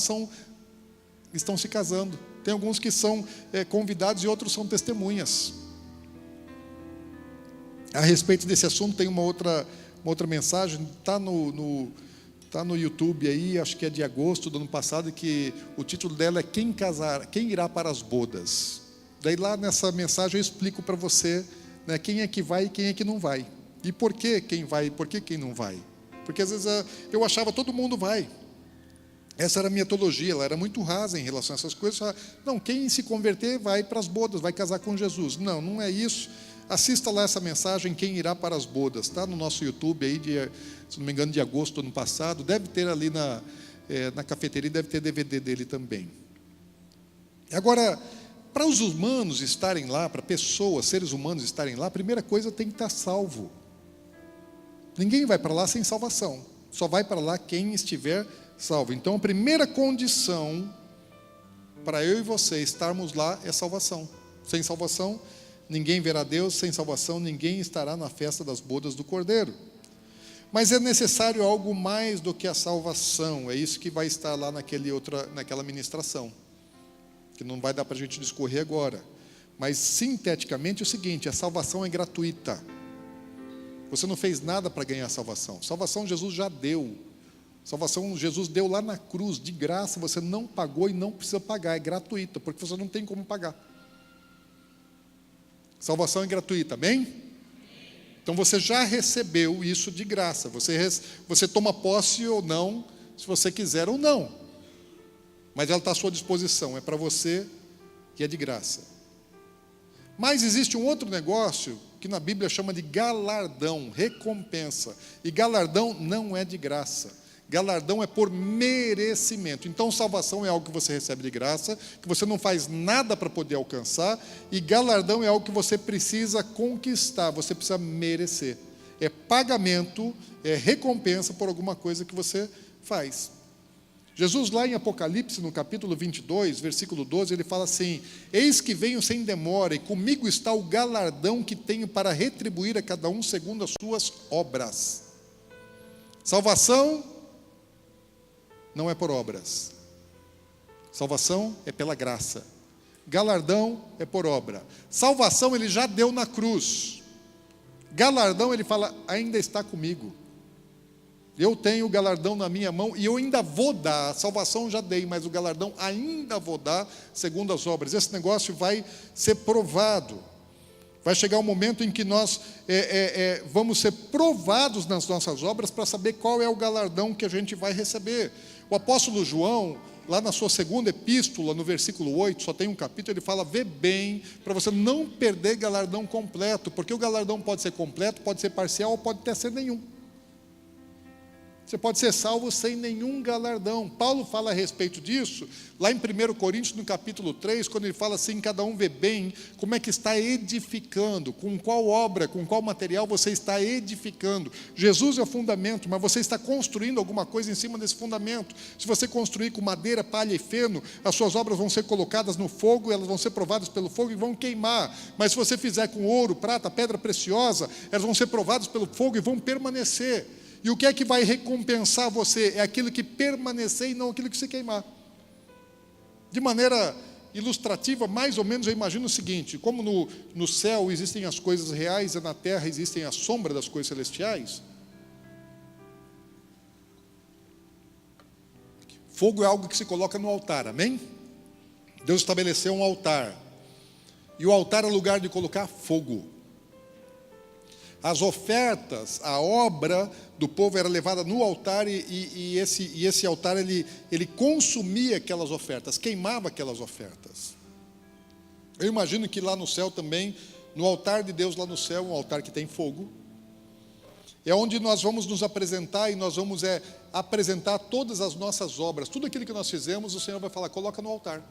estão se casando. Tem alguns que são convidados e outros são testemunhas. A respeito desse assunto tem uma outra mensagem, está no YouTube aí, acho que é de agosto do ano passado, que o título dela é Quem irá para as bodas? Daí lá nessa mensagem eu explico para você, né, quem é que vai e quem é que não vai. E por que quem vai e por que quem não vai? Porque às vezes eu achava que todo mundo vai. Essa era a minha teologia, ela era muito rasa em relação a essas coisas. Não, quem se converter vai para as bodas, vai casar com Jesus. Não, não é isso. Assista lá essa mensagem, Quem irá para as bodas, está no nosso YouTube aí, se não me engano, de agosto do ano passado. Deve ter ali na cafeteria, deve ter DVD dele também. Agora, para os humanos estarem lá, para pessoas, seres humanos estarem lá, a primeira coisa tem que estar salvo. Ninguém vai para lá sem salvação, só vai para lá quem estiver salvo. Então a primeira condição para eu e você estarmos lá é salvação. Sem salvação, ninguém verá Deus, sem salvação, ninguém estará na festa das bodas do Cordeiro. Mas é necessário algo mais do que a salvação, é isso que vai estar lá naquela ministração, que não vai dar para a gente discorrer agora. Mas sinteticamente é o seguinte: a salvação é gratuita. Você não fez nada para ganhar a salvação. Salvação Jesus já deu. Salvação Jesus deu lá na cruz, de graça, você não pagou e não precisa pagar, é gratuita, porque você não tem como pagar. Salvação é gratuita, amém? Então você já recebeu isso de graça. Você toma posse ou não, se você quiser ou não. Mas ela está à sua disposição, é para você e é de graça. Mas existe um outro negócio que na Bíblia chama de galardão, recompensa. E galardão não é de graça. Galardão é por merecimento. Então salvação é algo que você recebe de graça, que você não faz nada para poder alcançar, e galardão é algo que você precisa conquistar, você precisa merecer. É pagamento, é recompensa por alguma coisa que você faz. Jesus lá em Apocalipse, no capítulo 22, versículo 12, ele fala assim: eis que venho sem demora, e comigo está o galardão que tenho para retribuir a cada um segundo as suas obras. Salvação não é por obras. Salvação é pela graça. Galardão é por obra. Salvação ele já deu na cruz. Galardão ele fala, ainda está comigo. Eu tenho o galardão na minha mão e eu ainda vou dar. A salvação já dei, mas o galardão ainda vou dar segundo as obras. Esse negócio vai ser provado. Vai chegar um momento em que nós vamos ser provados nas nossas obras para saber qual é o galardão que a gente vai receber. O apóstolo João, lá na sua segunda epístola, no versículo 8, só tem um capítulo, ele fala, vê bem, para você não perder galardão completo, porque o galardão pode ser completo, pode ser parcial ou pode até ser nenhum. Você pode ser salvo sem nenhum galardão. Paulo fala a respeito disso, lá em 1 Coríntios, no capítulo 3, quando ele fala assim, cada um vê bem como é que está edificando, com qual obra, com qual material você está edificando. Jesus é o fundamento, mas você está construindo alguma coisa em cima desse fundamento. Se você construir com madeira, palha e feno, as suas obras vão ser colocadas no fogo, elas vão ser provadas pelo fogo e vão queimar. Mas se você fizer com ouro, prata, pedra preciosa, elas vão ser provadas pelo fogo e vão permanecer. E o que é que vai recompensar você? É aquilo que permanecer e não aquilo que se queimar. De maneira ilustrativa, mais ou menos, eu imagino o seguinte: como no céu existem as coisas reais e na terra existem a sombra das coisas celestiais, fogo é algo que se coloca no altar, amém? Deus estabeleceu um altar, e o altar é lugar de colocar fogo. As ofertas, a obra do povo era levada no altar e esse altar ele consumia aquelas ofertas, queimava aquelas ofertas. Eu imagino que lá no céu também, no altar de Deus lá no céu, um altar que tem fogo, é onde nós vamos nos apresentar e nós vamos apresentar todas as nossas obras, tudo aquilo que nós fizemos, o Senhor vai falar, coloca no altar.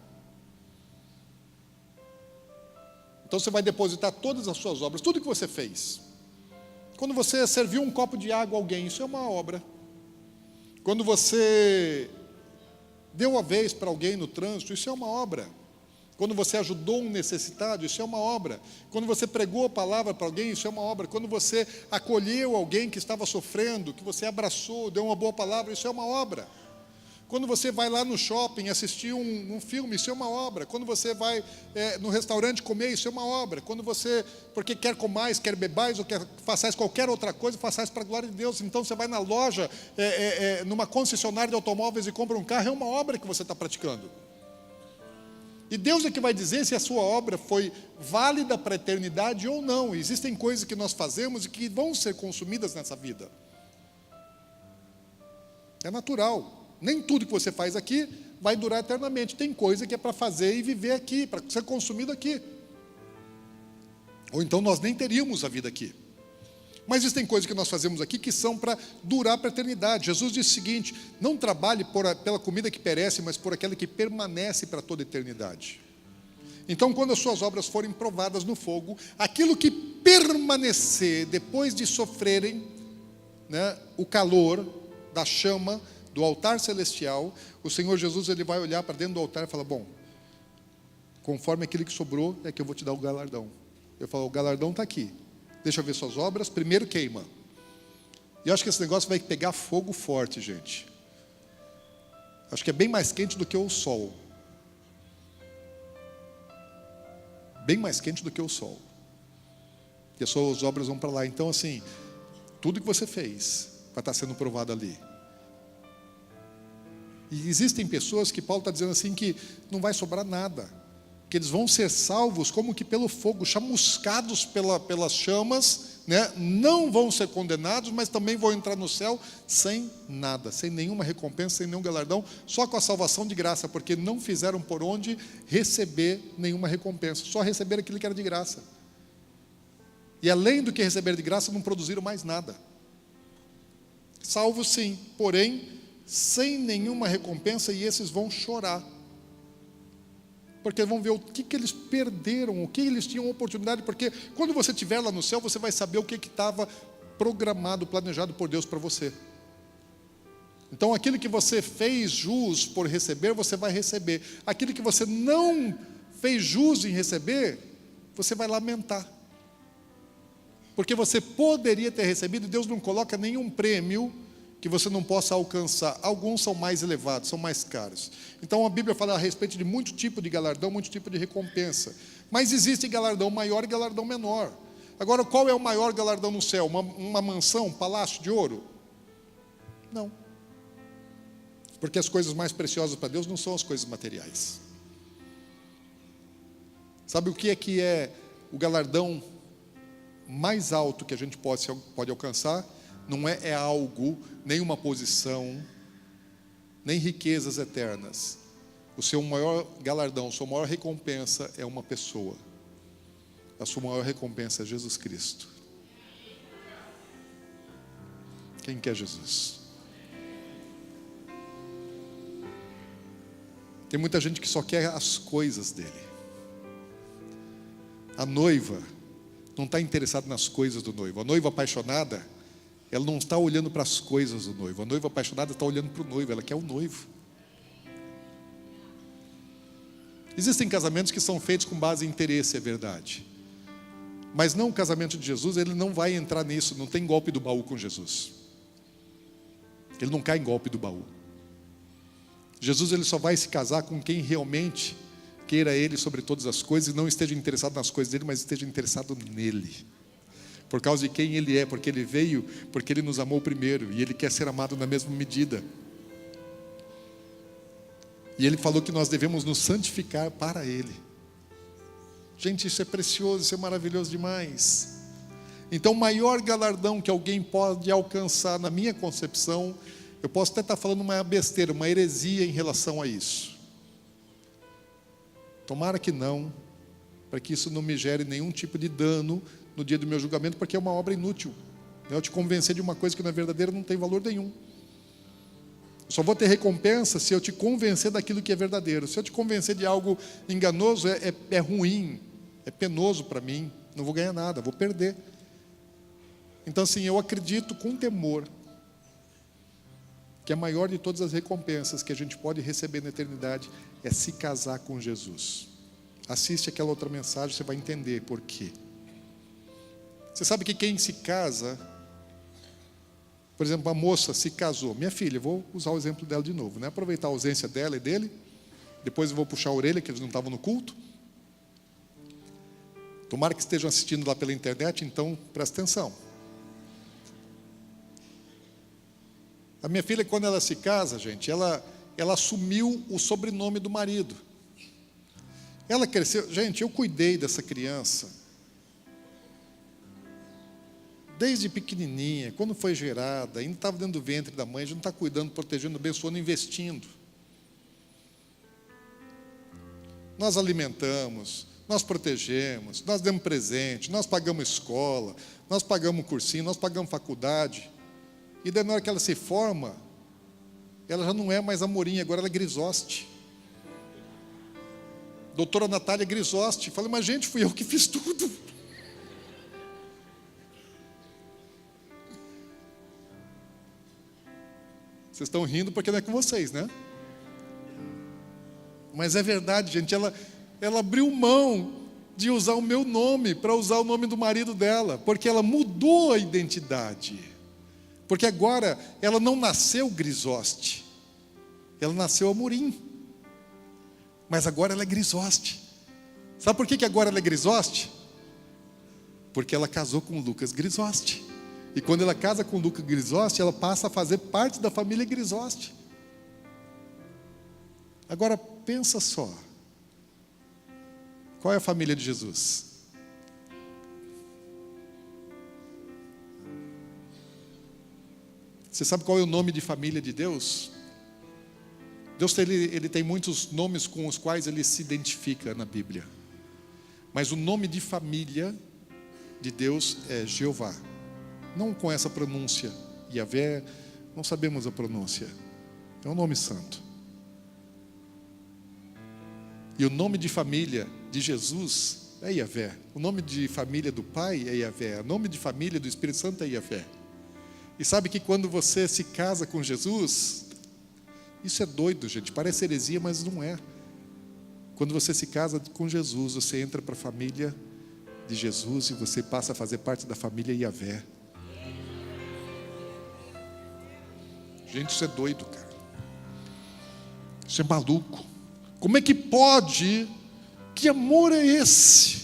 Então você vai depositar todas as suas obras, tudo que você fez. Quando você serviu um copo de água a alguém, isso é uma obra. Quando você deu a vez para alguém no trânsito, isso é uma obra. Quando você ajudou um necessitado, isso é uma obra. Quando você pregou a palavra para alguém, isso é uma obra. Quando você acolheu alguém que estava sofrendo, que você abraçou, deu uma boa palavra, isso é uma obra. Quando você vai lá no shopping assistir um filme, isso é uma obra. Quando você vai no restaurante comer, isso é uma obra. Quando você, porque quer comais, quer bebais, ou quer façais qualquer outra coisa, façais para a glória de Deus. Então você vai na loja, numa concessionária de automóveis e compra um carro, é uma obra que você está praticando. E Deus é que vai dizer se a sua obra foi válida para a eternidade ou não. Existem coisas que nós fazemos e que vão ser consumidas nessa vida. É natural. Nem tudo que você faz aqui vai durar eternamente. Tem coisa que é para fazer e viver aqui, para ser consumido aqui. Ou então nós nem teríamos a vida aqui. Mas existem coisas que nós fazemos aqui que são para durar para a eternidade. Jesus disse o seguinte: não trabalhe pela comida que perece, mas por aquela que permanece para toda a eternidade. Então, quando as suas obras forem provadas no fogo, aquilo que permanecer depois de sofrerem, né, o calor da chama do altar celestial, o Senhor Jesus ele vai olhar para dentro do altar e falar: bom, conforme aquilo que sobrou, é que eu vou te dar o galardão. Eu falo: o galardão está aqui, deixa eu ver suas obras, primeiro queima. E eu acho que esse negócio vai pegar fogo forte, gente. Acho que é bem mais quente do que o sol. Bem mais quente do que o sol. E as suas obras vão para lá. Então assim, tudo que você fez vai estar sendo provado ali. E existem pessoas que Paulo está dizendo assim que não vai sobrar nada, que eles vão ser salvos como que pelo fogo, chamuscados pelas chamas, né? Não vão ser condenados, mas também vão entrar no céu sem nada, sem nenhuma recompensa, sem nenhum galardão, só com a salvação de graça, porque não fizeram por onde receber nenhuma recompensa, só receberam aquilo que era de graça. E além do que receberam de graça, não produziram mais nada. Salvos sim, porém sem nenhuma recompensa, e esses vão chorar, porque vão ver o que eles perderam, o que eles tinham oportunidade, porque quando você estiver lá no céu, você vai saber o que estava programado, planejado por Deus para você. Então aquilo que você fez jus por receber, você vai receber. Aquilo que você não fez jus em receber, você vai lamentar, porque você poderia ter recebido, e Deus não coloca nenhum prêmio que você não possa alcançar. Alguns são mais elevados, são mais caros. Então a Bíblia fala a respeito de muito tipo de galardão, muito tipo de recompensa. Mas existe galardão maior e galardão menor. Agora, qual é o maior galardão no céu? Uma mansão, um palácio de ouro? Não. Porque as coisas mais preciosas para Deus não são as coisas materiais. Sabe o que é o galardão mais alto que a gente pode alcançar? Não é algo, nem uma posição, nem riquezas eternas. O seu maior galardão, a sua maior recompensa é uma pessoa. A sua maior recompensa é Jesus Cristo. Quem quer Jesus? Tem muita gente que só quer as coisas dele. A noiva não está interessada nas coisas do noivo. A noiva apaixonada, ela não está olhando para as coisas do noivo. A noiva apaixonada está olhando para o noivo, ela quer o noivo. Existem casamentos que são feitos com base em interesse, é verdade. Mas não o casamento de Jesus, ele não vai entrar nisso, não tem golpe do baú com Jesus. Ele não cai em golpe do baú. Jesus, ele só vai se casar com quem realmente queira ele sobre todas as coisas e não esteja interessado nas coisas dele, mas esteja interessado nele. Por causa de quem ele é, porque ele veio, porque ele nos amou primeiro e ele quer ser amado na mesma medida. E ele falou que nós devemos nos santificar para ele. Gente, isso é precioso, isso é maravilhoso demais. Então, o maior galardão que alguém pode alcançar, na minha concepção, eu posso até estar falando uma besteira, uma heresia em relação a isso. Tomara que não, para que isso não me gere nenhum tipo de dano no dia do meu julgamento, porque é uma obra inútil. Eu te convencer de uma coisa que não é verdadeira não tem valor nenhum. Eu só vou ter recompensa se eu te convencer daquilo que é verdadeiro. Se eu te convencer de algo enganoso, é ruim, é penoso para mim, não vou ganhar nada, vou perder. Então, assim, eu acredito com temor que a maior de todas as recompensas que a gente pode receber na eternidade é se casar com Jesus. Assiste aquela outra mensagem, você vai entender por quê. Você sabe que quem se casa, por exemplo, a moça se casou, minha filha, vou usar o exemplo dela de novo, né? Aproveitar a ausência dela e dele, depois eu vou puxar a orelha, que eles não estavam no culto. Tomara que estejam assistindo lá pela internet, então presta atenção. A minha filha, quando ela se casa, gente, ela assumiu o sobrenome do marido. Ela cresceu, gente, eu cuidei dessa criança desde pequenininha, quando foi gerada, ainda estava dentro do ventre da mãe, a gente não está cuidando, protegendo, abençoando, investindo. Nós alimentamos, nós protegemos, nós demos presente, nós pagamos escola, nós pagamos cursinho, nós pagamos faculdade. E daí na hora que ela se forma, ela já não é mais Amorim, agora ela é Grisoste. Doutora Natália Grisoste. Falei, mas gente, fui eu que fiz tudo. Vocês estão rindo porque não é com vocês, né? Mas é verdade, gente, ela abriu mão de usar o meu nome para usar o nome do marido dela, porque ela mudou a identidade. Porque agora ela não nasceu Grisoste, ela nasceu Amorim. Mas agora ela é Grisoste. Sabe por que agora ela é Grisoste? Porque ela casou com o Lucas Grisoste. E quando ela casa com o Lucas Grisoste, ela passa a fazer parte da família Grisoste. Agora pensa só. Qual é a família de Jesus? Você sabe qual é o nome de família de Deus? Deus ele tem muitos nomes com os quais ele se identifica na Bíblia. Mas o nome de família de Deus é Jeová. Não com essa pronúncia, Yahvé, não sabemos a pronúncia. É um nome santo. E o nome de família de Jesus é Yahvé. O nome de família do Pai é Yahvé. O nome de família do Espírito Santo é Yahvé. E sabe que quando você se casa com Jesus, isso é doido, gente, parece heresia, mas não é. Quando você se casa com Jesus, você entra para a família de Jesus e você passa a fazer parte da família Yahvé. Gente, isso é doido, cara. Isso é maluco. Como é que pode? Que amor é esse?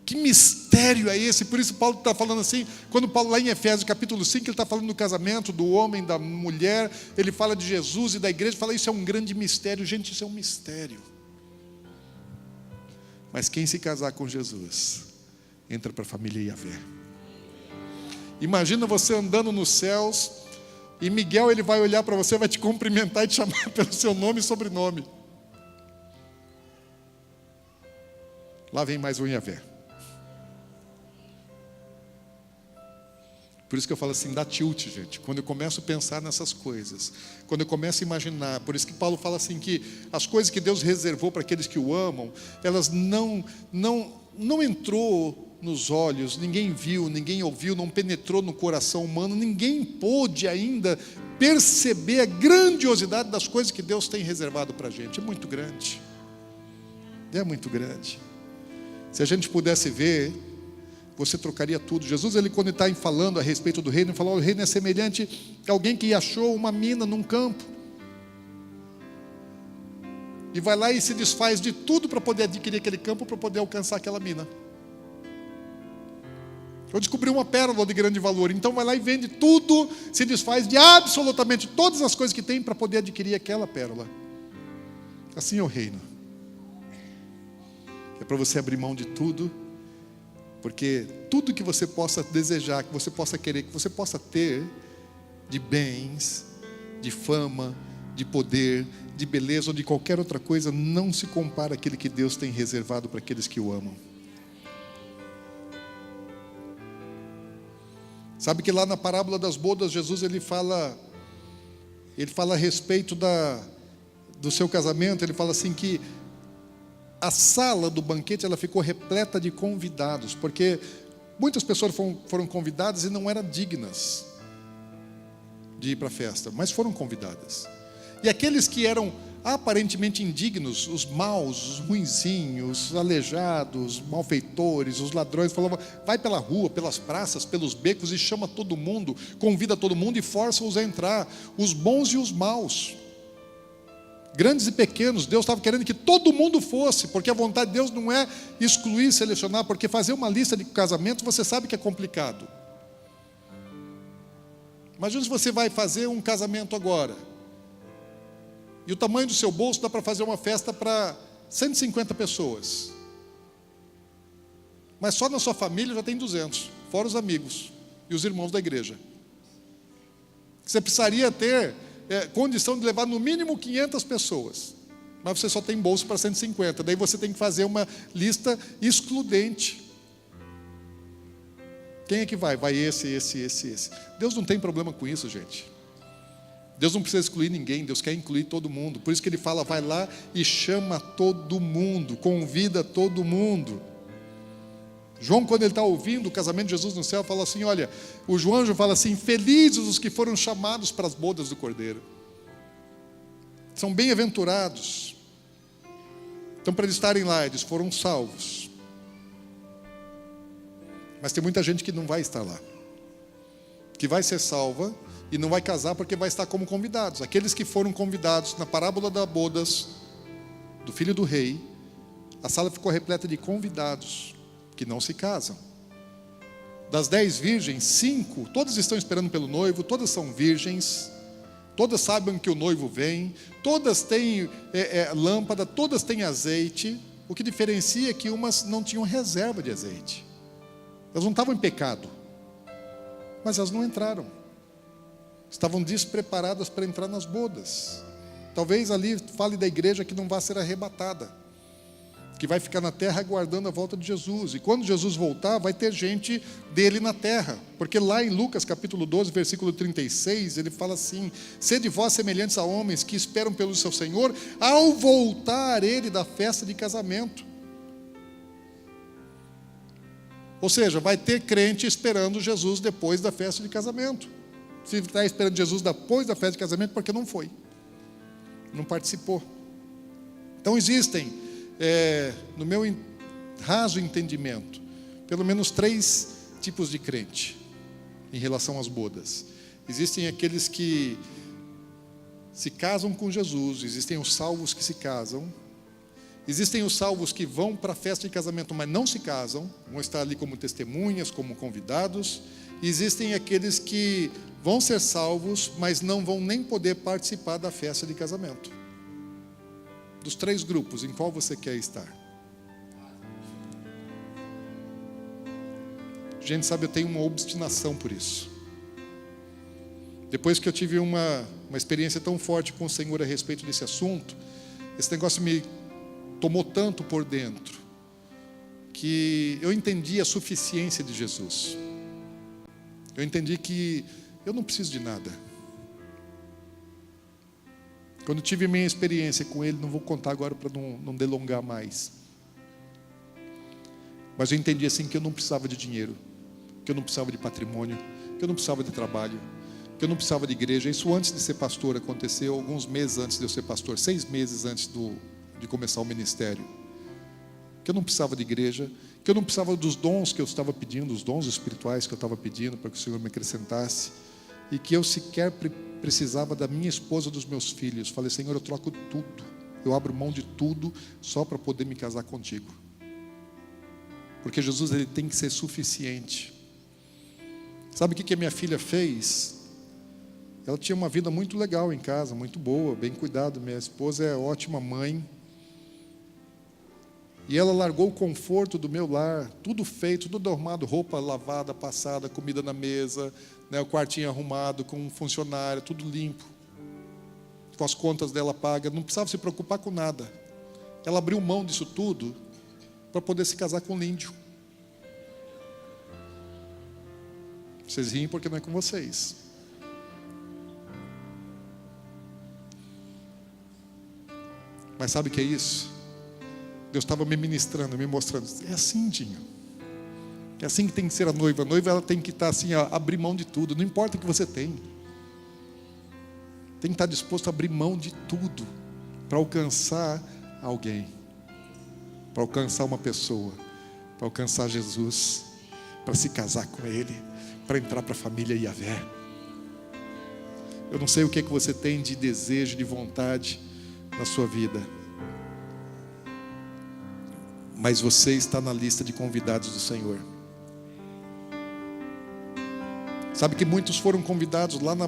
Que mistério é esse? Por isso Paulo está falando assim, quando Paulo lá em Efésios capítulo 5, ele está falando do casamento, do homem, da mulher, ele fala de Jesus e da igreja, fala isso é um grande mistério. Gente, isso é um mistério. Mas quem se casar com Jesus, entra para a família Yahvé. Imagina você andando nos céus, e Miguel ele vai olhar para você, vai te cumprimentar e te chamar pelo seu nome e sobrenome. Lá vem mais um Yahvé. Por isso que eu falo assim, dá tilt, gente. Quando eu começo a pensar nessas coisas, quando eu começo a imaginar, por isso que Paulo fala assim que as coisas que Deus reservou para aqueles que o amam, elas não entrou nos olhos, ninguém viu, ninguém ouviu, não penetrou no coração humano, ninguém pôde ainda perceber a grandiosidade das coisas que Deus tem reservado para a gente. É muito grande. É muito grande. Se a gente pudesse ver, você trocaria tudo. Jesus, ele quando está falando a respeito do reino, ele fala: o reino é semelhante a alguém que achou uma mina num campo e vai lá e se desfaz de tudo para poder adquirir aquele campo, para poder alcançar aquela mina. Eu descobri uma pérola de grande valor, então vai lá e vende tudo, se desfaz de absolutamente todas as coisas que tem para poder adquirir aquela pérola. Assim é o reino. É para você abrir mão de tudo, porque tudo que você possa desejar, que você possa querer, que você possa ter de bens, de fama, de poder, de beleza ou de qualquer outra coisa, não se compara àquele que Deus tem reservado para aqueles que o amam. Sabe que lá na parábola das bodas, Jesus ele fala a respeito do seu casamento. Ele fala assim que a sala do banquete ela ficou repleta de convidados, porque muitas pessoas foram convidadas e não eram dignas de ir para a festa, mas foram convidadas. E aqueles que eram aparentemente indignos, os maus, os ruinzinhos, os aleijados, os malfeitores, os ladrões, falavam: vai pela rua, pelas praças, pelos becos e chama todo mundo, convida todo mundo e força-os a entrar, os bons e os maus, grandes e pequenos. Deus estava querendo que todo mundo fosse, porque a vontade de Deus não é excluir, selecionar, porque fazer uma lista de casamento você sabe que é complicado. Imagina se você vai fazer um casamento agora, e o tamanho do seu bolso dá para fazer uma festa para 150 pessoas. Mas só na sua família já tem 200, fora os amigos e os irmãos da igreja. Você precisaria ter condição de levar no mínimo 500 pessoas. Mas você só tem bolso para 150. Daí você tem que fazer uma lista excludente. Quem é que vai? Vai esse. Deus não tem problema com isso, gente. Deus não precisa excluir ninguém, Deus quer incluir todo mundo. Por isso que ele fala: vai lá e chama todo mundo, convida todo mundo. João, quando ele está ouvindo o casamento de Jesus no céu, fala assim, olha, o João anjo fala assim: felizes os que foram chamados para as bodas do Cordeiro. São bem-aventurados. Então, para eles estarem lá, eles foram salvos. Mas tem muita gente que não vai estar lá, que vai ser salva e não vai casar porque vai estar como convidados. Aqueles que foram convidados na parábola das bodas do filho do rei, a sala ficou repleta de convidados que não se casam. Das 10 virgens, 5, todas estão esperando pelo noivo, todas são virgens, todas sabem que o noivo vem, todas têm lâmpada, todas têm azeite. O que diferencia é que umas não tinham reserva de azeite. Elas não estavam em pecado, mas elas não entraram. Estavam despreparadas para entrar nas bodas. Talvez ali fale da igreja que não vai ser arrebatada, que vai ficar na terra aguardando a volta de Jesus. E quando Jesus voltar, vai ter gente dele na terra. Porque lá em Lucas capítulo 12, versículo 36, ele fala assim: sede vós semelhantes a homens que esperam pelo seu Senhor, ao voltar ele da festa de casamento. Ou seja, vai ter crente esperando Jesus depois da festa de casamento. Se está esperando Jesus depois da festa de casamento, porque não foi, não participou. Então existem, no meu raso entendimento, pelo menos 3 tipos de crente em relação às bodas. Existem aqueles que se casam com Jesus, existem os salvos que se casam, existem os salvos que vão para a festa de casamento, mas não se casam, vão estar ali como testemunhas, como convidados. E existem aqueles que vão ser salvos, mas não vão nem poder participar da festa de casamento. Dos 3 grupos, em qual você quer estar? Gente, sabe, eu tenho uma obstinação por isso. Depois que eu tive uma experiência tão forte com o Senhor a respeito desse assunto, esse negócio me tomou tanto por dentro, que eu entendi a suficiência de Jesus. Eu entendi que eu não preciso de nada. Quando tive minha experiência com ele, não vou contar agora para não delongar mais. Mas eu entendi assim que eu não precisava de dinheiro, que eu não precisava de patrimônio, que eu não precisava de trabalho, que eu não precisava de igreja. Isso antes de ser pastor aconteceu, alguns meses antes de eu ser pastor, 6 meses antes de começar o ministério. Que eu não precisava de igreja, que eu não precisava dos dons que eu estava pedindo, os dons espirituais que eu estava pedindo para que o Senhor me acrescentasse, e que eu sequer precisava da minha esposa, dos meus filhos. Falei: Senhor, eu troco tudo, eu abro mão de tudo só para poder me casar contigo, porque Jesus, ele tem que ser suficiente. Sabe o que a minha filha fez? Ela tinha uma vida muito legal em casa, muito boa, bem cuidada. Minha esposa é ótima mãe. E ela largou o conforto do meu lar, tudo feito, tudo arrumado, roupa lavada, passada, comida na mesa, né, o quartinho arrumado, com um funcionário, tudo limpo, com as contas dela pagas, não precisava se preocupar com nada. Ela abriu mão disso tudo para poder se casar com o Líndio. Vocês riem porque não é com vocês. Mas sabe o que é isso? Deus estava me ministrando, me mostrando. É assim, Dinho. É assim que tem que ser a noiva. A noiva, ela tem que estar assim, abrir mão de tudo. Não importa o que você tem. Tem que estar disposto a abrir mão de tudo para alcançar alguém, para alcançar uma pessoa, para alcançar Jesus, para se casar com Ele, para entrar para a família Yahvé. Eu não sei o que você tem de desejo, de vontade na sua vida, mas você está na lista de convidados do Senhor. Sabe que muitos foram convidados lá na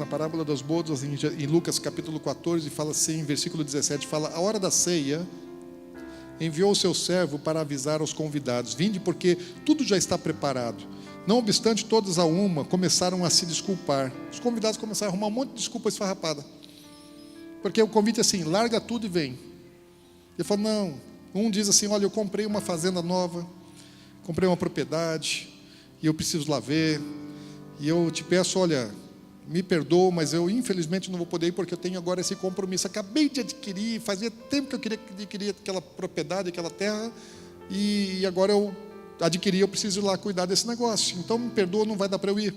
parábola das bodas, em Lucas capítulo 14, fala assim, versículo 17, fala: a hora da ceia, enviou o seu servo para avisar aos convidados: vinde, porque tudo já está preparado. Não obstante, todos a uma começaram a se desculpar. Os convidados começaram a arrumar um monte de desculpa esfarrapada, porque o convite é assim: larga tudo e vem. Ele falou: não. Um diz assim: olha, eu comprei uma fazenda nova, comprei uma propriedade, e eu preciso lá ver, e eu te peço, olha, me perdoa, mas eu infelizmente não vou poder ir, porque eu tenho agora esse compromisso. Acabei de adquirir, fazia tempo que eu queria adquirir aquela propriedade, aquela terra, e agora eu adquiri, eu preciso ir lá cuidar desse negócio, então me perdoa, não vai dar para eu ir.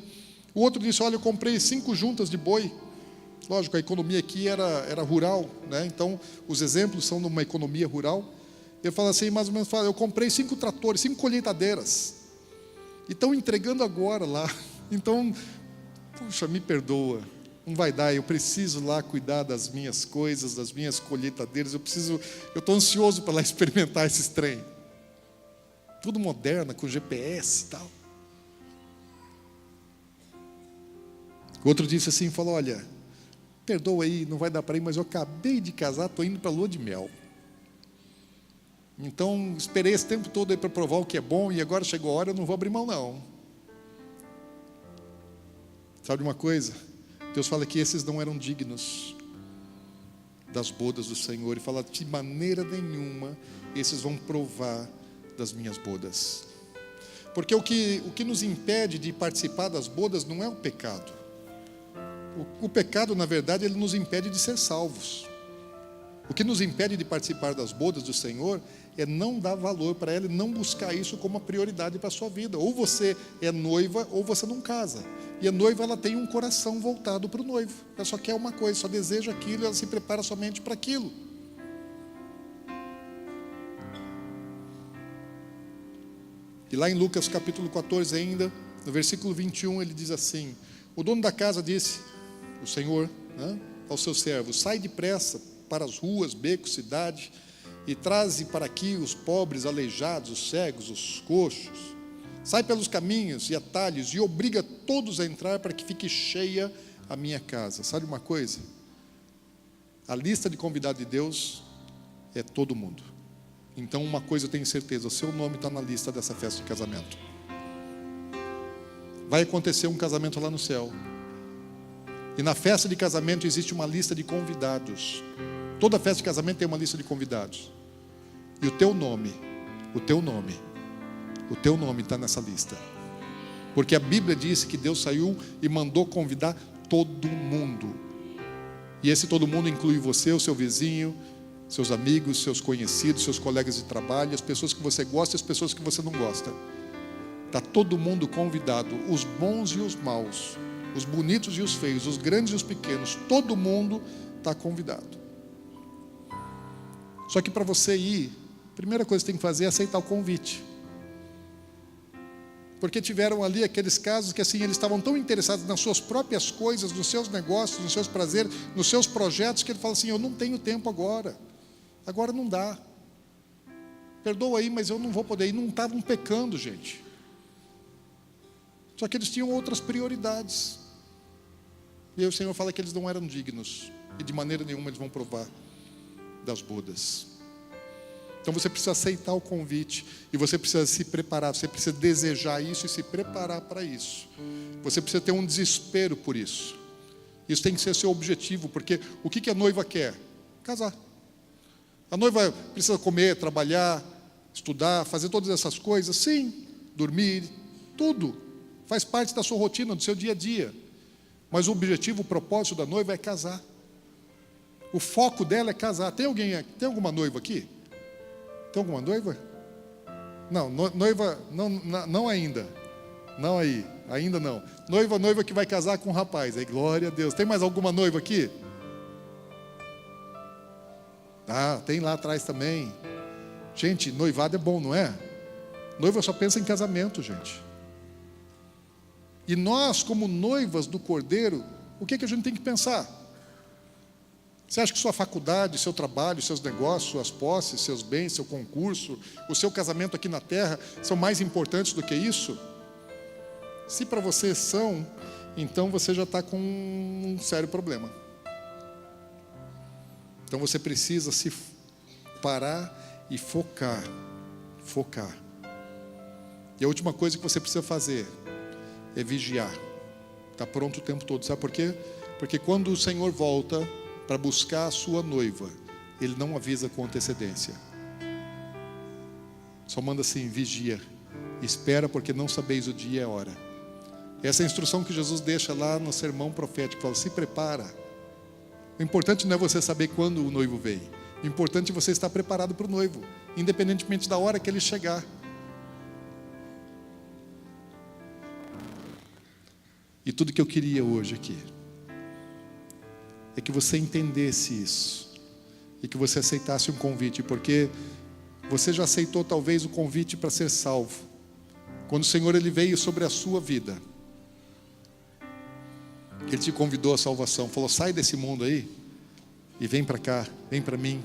O outro disse: olha, eu comprei 5 juntas de boi. Lógico, a economia aqui era rural, né? Então os exemplos são de uma economia rural. Ele fala assim, mais ou menos, eu comprei 5 tratores, 5 colheitadeiras, e estão entregando agora lá. Então, puxa, me perdoa, não vai dar, eu preciso lá cuidar das minhas coisas, das minhas colheitadeiras, eu estou ansioso para lá experimentar esses trem. Tudo moderno, com GPS e tal. O outro disse assim, falou: olha, perdoa aí, não vai dar para ir, mas eu acabei de casar, estou indo para a lua de mel. Então, esperei esse tempo todo aí para provar o que é bom, e agora chegou a hora, eu não vou abrir mão não. Sabe uma coisa? Deus fala que esses não eram dignos das bodas do Senhor, e fala: de maneira nenhuma esses vão provar das minhas bodas. Porque o que nos impede de participar das bodas não é o pecado. O pecado, na verdade, ele nos impede de ser salvos. O que nos impede de participar das bodas do Senhor é não dar valor para ela e não buscar isso como uma prioridade para a sua vida. Ou você é noiva ou você não casa. E a noiva, ela tem um coração voltado para o noivo. Ela só quer uma coisa, só deseja aquilo, ela se prepara somente para aquilo. E lá em Lucas capítulo 14 ainda, no versículo 21, ele diz assim: o dono da casa disse, o Senhor, né, aos seus servos: sai depressa para as ruas, becos, cidade, e traze para aqui os pobres, aleijados, os cegos, os coxos. Sai pelos caminhos e atalhos e obriga todos a entrar, para que fique cheia a minha casa. Sabe uma coisa? A lista de convidados de Deus é todo mundo. Então uma coisa eu tenho certeza: o seu nome está na lista dessa festa de casamento. Vai acontecer um casamento lá no céu, e na festa de casamento existe uma lista de convidados. Toda festa de casamento tem uma lista de convidados, e o teu nome está nessa lista. Porque a Bíblia diz que Deus saiu e mandou convidar todo mundo. E esse todo mundo inclui você, o seu vizinho, seus amigos, seus conhecidos, seus colegas de trabalho, as pessoas que você gosta e as pessoas que você não gosta. Está todo mundo convidado, os bons e os maus, os bonitos e os feios, os grandes e os pequenos, todo mundo está convidado. Só que para você ir, a primeira coisa que você tem que fazer é aceitar o convite. Porque tiveram ali aqueles casos que assim, eles estavam tão interessados nas suas próprias coisas, nos seus negócios, nos seus prazeres, nos seus projetos, que ele fala assim, eu não tenho tempo agora não dá, perdoa aí, mas eu não vou poder ir. Não estavam pecando, gente, só que eles tinham outras prioridades, e aí o Senhor fala que eles não eram dignos, e de maneira nenhuma eles vão provar das bodas. Então você precisa aceitar o convite, e você precisa se preparar, você precisa desejar isso e se preparar para isso. Você precisa ter um desespero por isso. Isso tem que ser seu objetivo, porque o que a noiva quer? Casar. A noiva precisa comer, trabalhar, estudar, fazer todas essas coisas, sim, dormir, tudo. Faz parte da sua rotina, do seu dia a dia. Mas o objetivo, o propósito da noiva é casar. O foco dela é casar. Tem alguma noiva aqui? Tem alguma noiva? Não, noiva, não ainda. Não aí, ainda não. Noiva que vai casar com um rapaz. Aí, glória a Deus. Tem mais alguma noiva aqui? Ah, tem lá atrás também. Gente, noivado é bom, não é? Noiva só pensa em casamento, gente. E nós, como noivas do Cordeiro, o que a gente tem que pensar? Você acha que sua faculdade, seu trabalho, seus negócios, suas posses, seus bens, seu concurso, o seu casamento aqui na terra são mais importantes do que isso? Se para você são, então você já está com um sério problema. Então você precisa se parar e focar. E a última coisa que você precisa fazer é vigiar. Está pronto o tempo todo. Sabe por quê? Porque quando o Senhor volta para buscar a sua noiva, Ele não avisa com antecedência. Só manda assim, vigia. Espera, porque não sabeis o dia e a hora. Essa é a instrução que Jesus deixa lá no sermão profético. Fala, se prepara. O importante não é você saber quando o noivo vem. O importante é você estar preparado para o noivo, independentemente da hora que ele chegar. E tudo que eu queria hoje aqui é que você entendesse isso e que você aceitasse um convite, porque você já aceitou talvez o convite para ser salvo. Quando o Senhor ele veio sobre a sua vida, Ele te convidou à salvação, falou, sai desse mundo aí e vem para cá, vem para mim,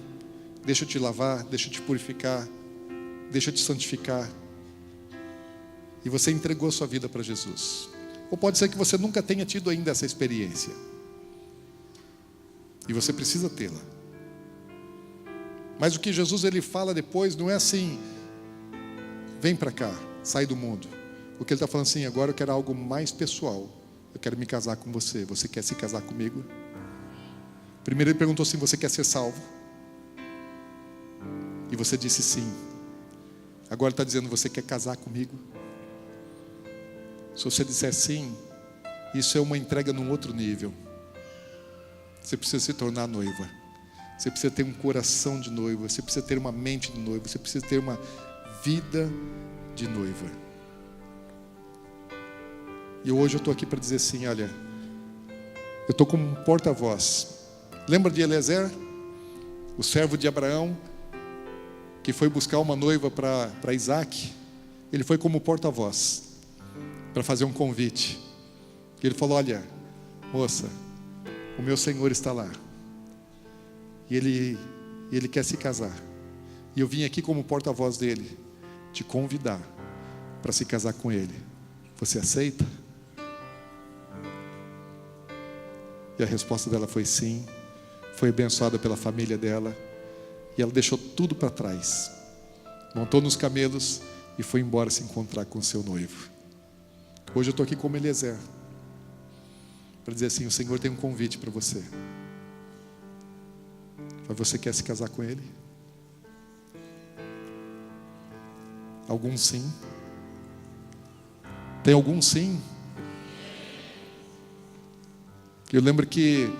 deixa eu te lavar, deixa eu te purificar, deixa eu te santificar. E você entregou a sua vida para Jesus. Ou pode ser que você nunca tenha tido ainda essa experiência, e você precisa tê-la. Mas o que Jesus ele fala depois não é assim, vem para cá, sai do mundo. O que ele está falando assim, agora eu quero algo mais pessoal. Eu quero me casar com você. Você quer se casar comigo? Primeiro ele perguntou assim, você quer ser salvo? E você disse sim. Agora ele está dizendo, você quer casar comigo? Se você disser sim, isso é uma entrega num outro nível. Você precisa se tornar noiva. Você precisa ter um coração de noiva. Você precisa ter uma mente de noiva. Você precisa ter uma vida de noiva. E hoje eu estou aqui para dizer assim, olha, eu estou como um porta-voz. Lembra de Eliezer? O servo de Abraão, que foi buscar uma noiva para Isaac. Ele foi como porta-voz, para fazer um convite. E ele falou, olha, moça, o meu Senhor está lá. E ele quer se casar. E eu vim aqui como porta-voz dele, te convidar para se casar com ele. Você aceita? E a resposta dela foi sim. Foi abençoada pela família dela. E ela deixou tudo para trás, montou nos camelos e foi embora se encontrar com o seu noivo. Hoje eu estou aqui como Eliezer, para dizer assim, o Senhor tem um convite para você. Mas você quer se casar com Ele? Alguns sim, Tem algum sim? Eu lembro que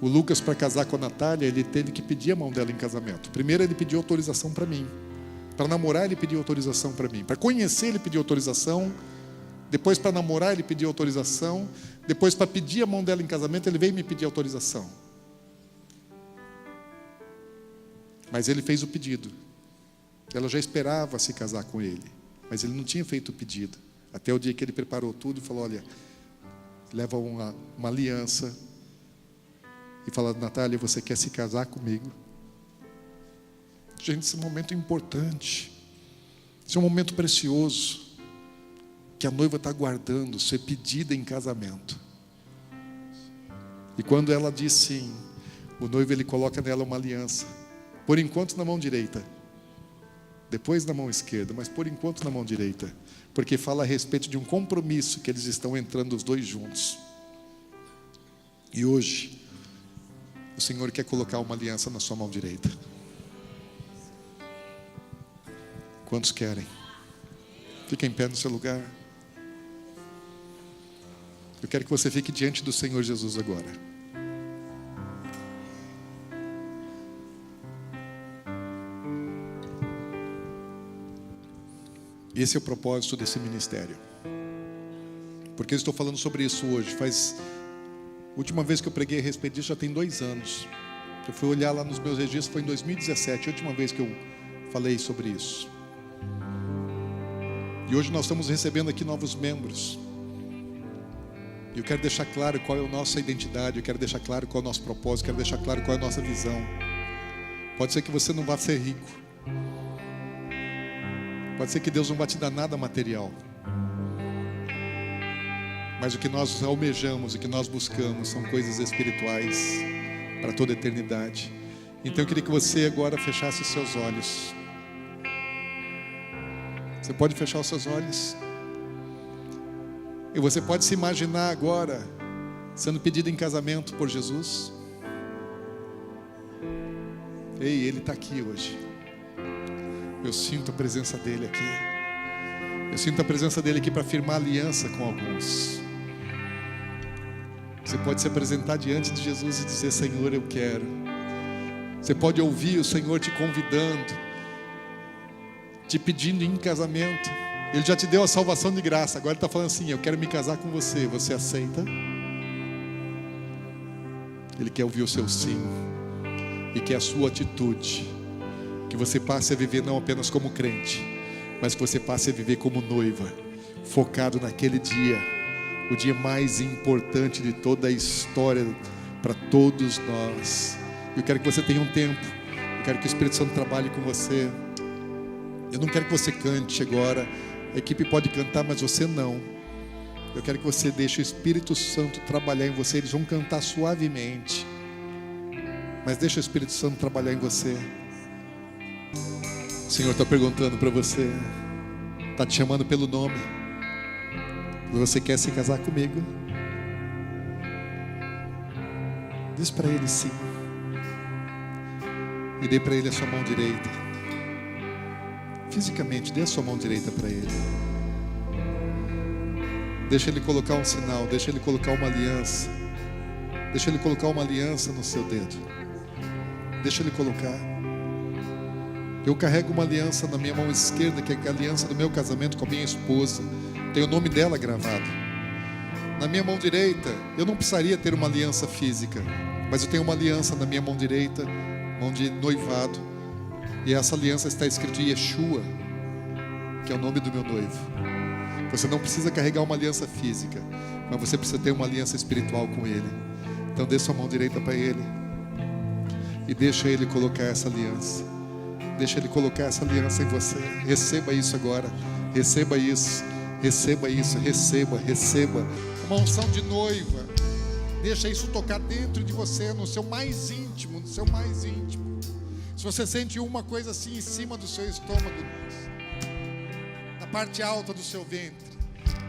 o Lucas, para casar com a Natália, ele teve que pedir a mão dela em casamento. Primeiro ele pediu autorização para mim. Para namorar ele pediu autorização para mim. Para conhecer ele pediu autorização. Depois para namorar ele pediu autorização. Depois para pedir a mão dela em casamento ele veio me pedir autorização. Mas ele fez o pedido. Ela já esperava se casar com ele, mas ele não tinha feito o pedido. Até o dia que ele preparou tudo e falou: olha, leva uma aliança e fala: Natália, você quer se casar comigo? Gente, esse é um momento importante, esse é um momento precioso, que a noiva está aguardando ser pedida em casamento. E quando ela diz sim, o noivo ele coloca nela uma aliança, por enquanto na mão direita, depois na mão esquerda, mas por enquanto na mão direita, porque fala a respeito de um compromisso que eles estão entrando os dois juntos. E hoje o Senhor quer colocar uma aliança na sua mão direita. Quantos querem? Fica em pé no seu lugar. Eu quero que você fique diante do Senhor Jesus agora. Esse é o propósito desse ministério. Porque eu estou falando sobre isso hoje. A última vez que eu preguei a respeito disso já tem 2 anos. Eu fui olhar lá nos meus registros, foi em 2017, a última vez que eu falei sobre isso. E hoje nós estamos recebendo aqui novos membros. E eu quero deixar claro qual é a nossa identidade, eu quero deixar claro qual é o nosso propósito, eu quero deixar claro qual é a nossa visão. Pode ser que você não vá ser rico. Pode ser que Deus não vai te dar nada material. Mas o que nós almejamos, o que nós buscamos são coisas espirituais para toda a eternidade. Então eu queria que você agora fechasse os seus olhos. Você pode fechar os seus olhos. E você pode se imaginar agora sendo pedido em casamento por Jesus. Ei, Ele está aqui hoje. Eu sinto a presença dEle aqui. Eu sinto a presença dEle aqui para firmar aliança com alguns. Você pode se apresentar diante de Jesus e dizer: Senhor, eu quero. Você pode ouvir o Senhor te convidando, te pedindo em casamento. Ele já te deu a salvação de graça. Agora Ele está falando assim: eu quero me casar com você. Você aceita? Ele quer ouvir o seu sim. E quer a sua atitude. Que você passe a viver não apenas como crente, mas que você passe a viver como noiva, focado naquele dia, o dia mais importante de toda a história para todos nós. Eu quero que você tenha um tempo. Eu quero que o Espírito Santo trabalhe com você. Eu não quero que você cante agora. A equipe pode cantar, mas você não. Eu quero que você deixe o Espírito Santo trabalhar em você. Eles vão cantar suavemente, mas deixa o Espírito Santo trabalhar em você. O Senhor está perguntando para você, está te chamando pelo nome. Você quer se casar comigo? Diz para Ele sim. E dê para Ele a sua mão direita. Fisicamente, dê a sua mão direita para Ele. Deixa Ele colocar um sinal, deixa Ele colocar uma aliança. Deixa Ele colocar uma aliança no seu dedo. Deixa Ele colocar. Eu carrego uma aliança na minha mão esquerda, que é a aliança do meu casamento com a minha esposa. Tem o nome dela gravado. Na minha mão direita, eu não precisaria ter uma aliança física, mas eu tenho uma aliança na minha mão direita, mão de noivado. E essa aliança está escrito Yeshua, que é o nome do meu noivo. Você não precisa carregar uma aliança física, mas você precisa ter uma aliança espiritual com Ele. Então dê sua mão direita para Ele e deixa Ele colocar essa aliança. Deixa Ele colocar essa aliança em você. Receba isso agora. Receba isso. Receba isso. Receba. Receba. Uma unção de noiva. Deixa isso tocar dentro de você, no seu mais íntimo, no seu mais íntimo. Se você sente uma coisa assim em cima do seu estômago, na parte alta do seu ventre,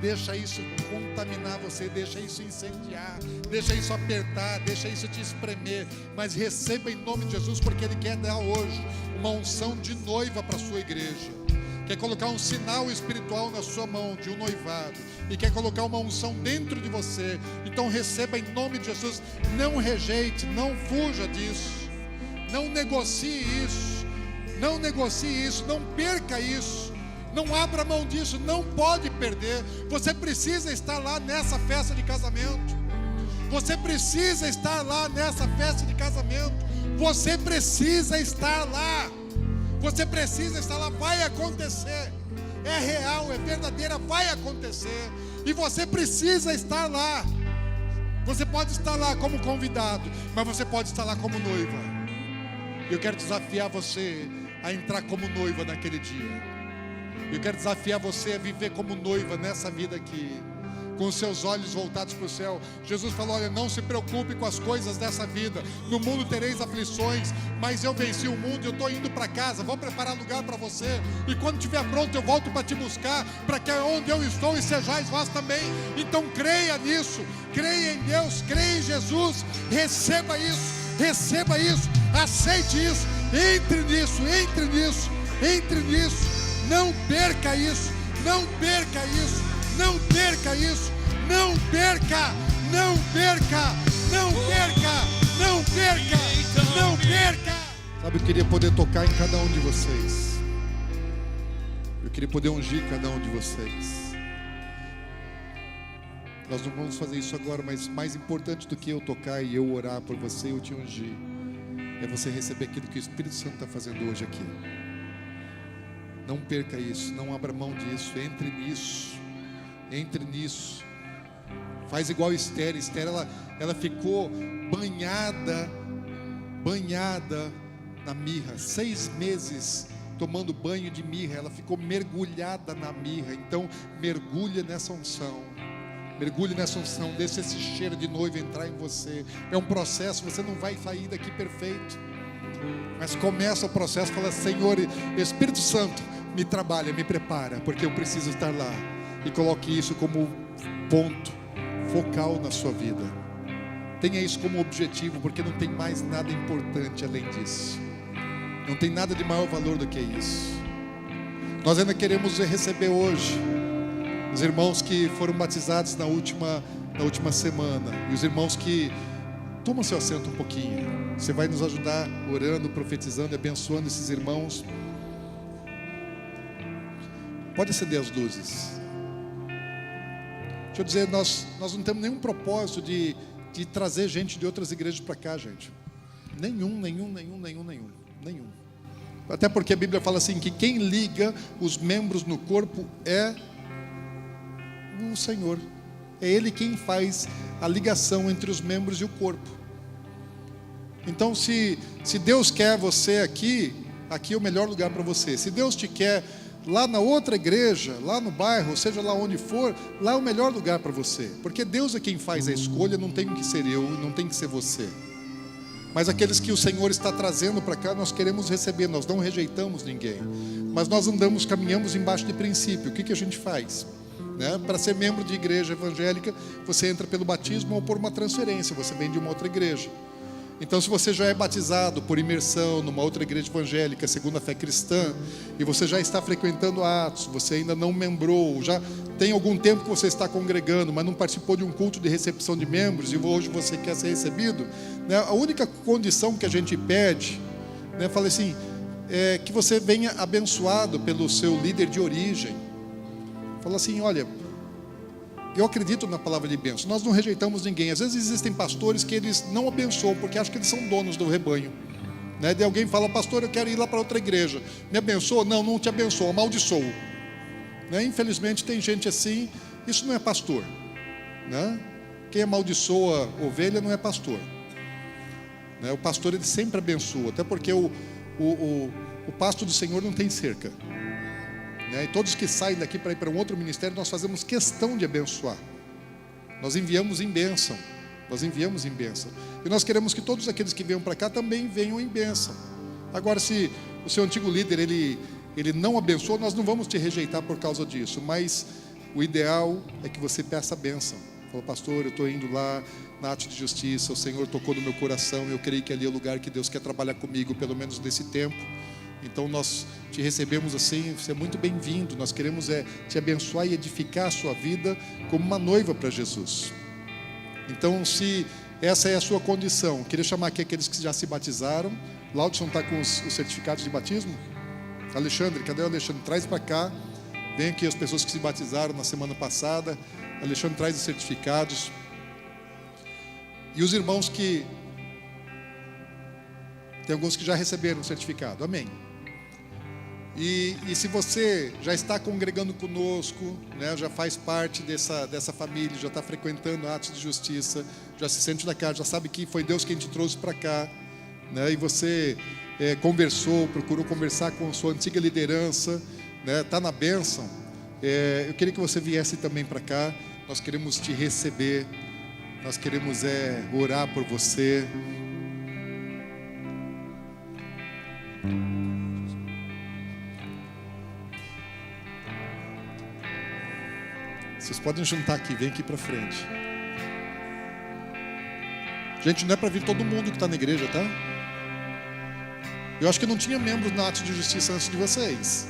deixa isso contaminar você, deixa isso incendiar, deixa isso apertar, deixa isso te espremer, mas receba em nome de Jesus, porque Ele quer dar hoje uma unção de noiva para a sua igreja. quer colocar um sinal espiritual na sua mão de um noivado, e quer colocar uma unção dentro de você. Então receba em nome de Jesus. Não rejeite, não fuja disso, não negocie isso, não negocie isso, não perca isso, não abra mão disso, não pode perder. Você precisa estar lá nessa festa de casamento. Você precisa estar lá nessa festa de casamento. Você precisa estar lá. Você precisa estar lá. Vai acontecer. É real, é verdadeira, vai acontecer. E você precisa estar lá. Você pode estar lá como convidado, mas você pode estar lá como noiva. Eu quero desafiar você a entrar como noiva naquele dia. Eu quero desafiar você a viver como noiva nessa vida aqui, com os seus olhos voltados para o céu. Jesus falou: olha, não se preocupe com as coisas dessa vida. No mundo tereis aflições, mas eu venci o mundo. Eu estou indo para casa, vou preparar lugar para você. E quando estiver pronto, eu volto para te buscar, para que onde eu estou e sejais vós também. Então creia nisso, creia em Deus, creia em Jesus. Receba isso, receba isso, aceite isso, entre nisso, entre nisso, entre nisso. Não perca isso, não perca isso, não perca isso, não perca, não perca, não perca, não perca, não perca. Sabe, eu queria poder tocar em cada um de vocês. Eu queria poder ungir cada um de vocês. Nós não vamos fazer isso agora, mas mais importante do que eu tocar e eu orar por você e eu te ungir, é você receber aquilo que o Espírito Santo está fazendo hoje aqui. Não perca isso, não abra mão disso, entre nisso. Entre nisso. Faz igual Esther. Esther, ela ficou banhada na mirra, 6 meses tomando banho de mirra. Ela ficou mergulhada na mirra. Então mergulha nessa unção, mergulhe nessa unção, deixa esse cheiro de noiva entrar em você. É um processo, você não vai sair daqui perfeito, mas começa o processo. Fala: Senhor, Espírito Santo, me trabalha, me prepara, porque eu preciso estar lá. E coloque isso como ponto focal na sua vida. Tenha isso como objetivo, porque não tem mais nada importante além disso. Não tem nada de maior valor do que isso. Nós ainda queremos receber hoje os irmãos que foram batizados na última semana. E os irmãos que... Toma seu assento um pouquinho. Você vai nos ajudar orando, profetizando e abençoando esses irmãos. Pode acender as luzes. Deixa eu dizer, nós não temos nenhum propósito de trazer gente de outras igrejas para cá, gente. Nenhum. Até porque a Bíblia fala assim, que quem liga os membros no corpo é o Senhor. É Ele quem faz a ligação entre os membros e o corpo. Então, se Deus quer você aqui é o melhor lugar para você. Se Deus te quer lá na outra igreja, lá no bairro, seja lá onde for, lá é o melhor lugar para você. Porque Deus é quem faz a escolha, não tem que ser eu, não tem que ser você. Mas aqueles que o Senhor está trazendo para cá, nós queremos receber, nós não rejeitamos ninguém. Mas nós caminhamos embaixo de princípio. O que a gente faz? Para ser membro de igreja evangélica, você entra pelo batismo ou por uma transferência, você vem de uma outra igreja. Então, se você já é batizado por imersão numa outra igreja evangélica, segundo a fé cristã, e você já está frequentando Atos, você ainda não membrou, já tem algum tempo que você está congregando, mas não participou de um culto de recepção de membros, e hoje você quer ser recebido, a única condição que a gente pede, fala assim, é que você venha abençoado pelo seu líder de origem. Fala assim: olha, eu acredito na palavra de bênção, nós não rejeitamos ninguém. Às vezes existem pastores que eles não abençoam, porque acham que eles são donos do rebanho. De alguém fala: pastor, eu quero ir lá para outra igreja, me abençoa? Não, não te abençoa, amaldiçoa. Infelizmente tem gente assim. Isso não é pastor. Quem amaldiçoa ovelha não é pastor. O pastor, ele sempre abençoa, até porque o pasto do Senhor não tem cerca. E todos que saem daqui para ir para um outro ministério, nós fazemos questão de abençoar. Nós enviamos em bênção. E nós queremos que todos aqueles que venham para cá também venham em bênção. Agora, se o seu antigo líder ele não abençoou, nós não vamos te rejeitar por causa disso. Mas o ideal é que você peça a bênção. Fala: pastor, eu estou indo lá na arte de justiça, o Senhor tocou no meu coração, eu creio que ali é o lugar que Deus quer trabalhar comigo, pelo menos nesse tempo. Então nós te recebemos assim, você é muito bem-vindo. Nós queremos te abençoar e edificar a sua vida como uma noiva para Jesus. Então, se essa é a sua condição, queria chamar aqui aqueles que já se batizaram. Laudson está com os certificados de batismo? Alexandre, cadê o Alexandre? Traz para cá. Vem aqui as pessoas que se batizaram na semana passada. Alexandre traz os certificados. E os irmãos que... Tem alguns que já receberam o certificado. Amém. E se você já está congregando conosco, né, já faz parte dessa família, já está frequentando Atos de Justiça, já se sente na casa, já sabe que foi Deus quem te trouxe para cá, né, e você conversou, procurou conversar com a sua antiga liderança, né, está na bênção, eu queria que você viesse também para cá. Nós queremos te receber, nós queremos orar por você. Vocês podem juntar aqui, vem aqui para frente. Gente, não é para vir todo mundo que está na igreja, tá? Eu acho que não tinha membros na Atos de Justiça antes de vocês.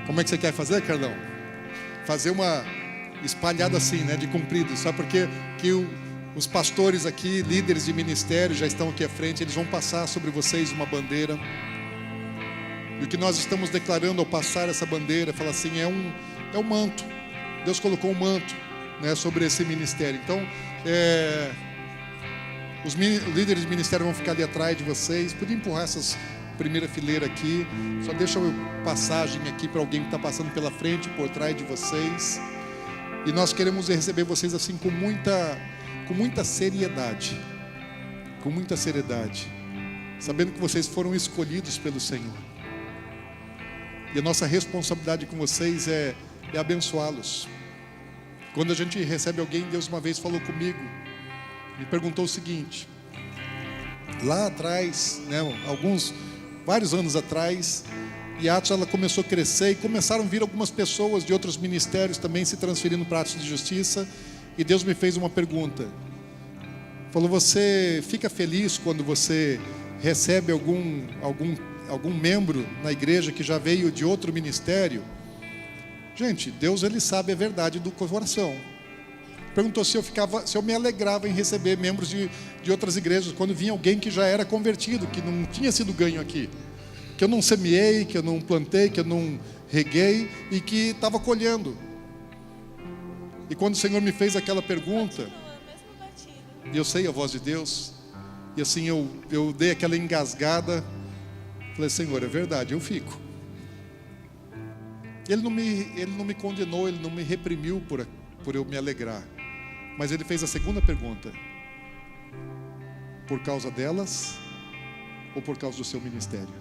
Como é que você quer fazer, Carlão? Fazer uma espalhada assim, né, de comprido. Sabe por quê? Que os pastores aqui, líderes de ministério, já estão aqui à frente. Eles vão passar sobre vocês uma bandeira. E o que nós estamos declarando ao passar essa bandeira, fala assim, é um manto. Deus colocou um manto, né, sobre esse ministério. Então, os líderes de ministério vão ficar ali atrás de vocês. Podia empurrar essas primeira fileira aqui. Só deixa eu passagem aqui para alguém que está passando pela frente, por trás de vocês. E nós queremos receber vocês assim com muita seriedade. Com muita seriedade. Sabendo que vocês foram escolhidos pelo Senhor. E a nossa responsabilidade com vocês é abençoá-los. Quando a gente recebe alguém, Deus uma vez falou comigo, me perguntou o seguinte: lá atrás, né, vários anos atrás, e a Atos ela começou a crescer e começaram a vir algumas pessoas de outros ministérios também se transferindo para Atos de Justiça. E Deus me fez uma pergunta. Falou: você fica feliz quando você recebe algum membro na igreja que já veio de outro ministério? Gente, Deus ele sabe a verdade do coração. Perguntou se eu me alegrava em receber membros de outras igrejas quando vinha alguém que já era convertido, que não tinha sido ganho aqui, que eu não semeei, que eu não plantei, que eu não reguei e que estava colhendo. E quando o Senhor me fez aquela pergunta, e eu sei a voz de Deus, e assim eu dei aquela engasgada. Falei: Senhor, é verdade, eu fico. Ele não me condenou, Ele não me reprimiu por eu me alegrar. Mas Ele fez a segunda pergunta: por causa delas ou por causa do seu ministério?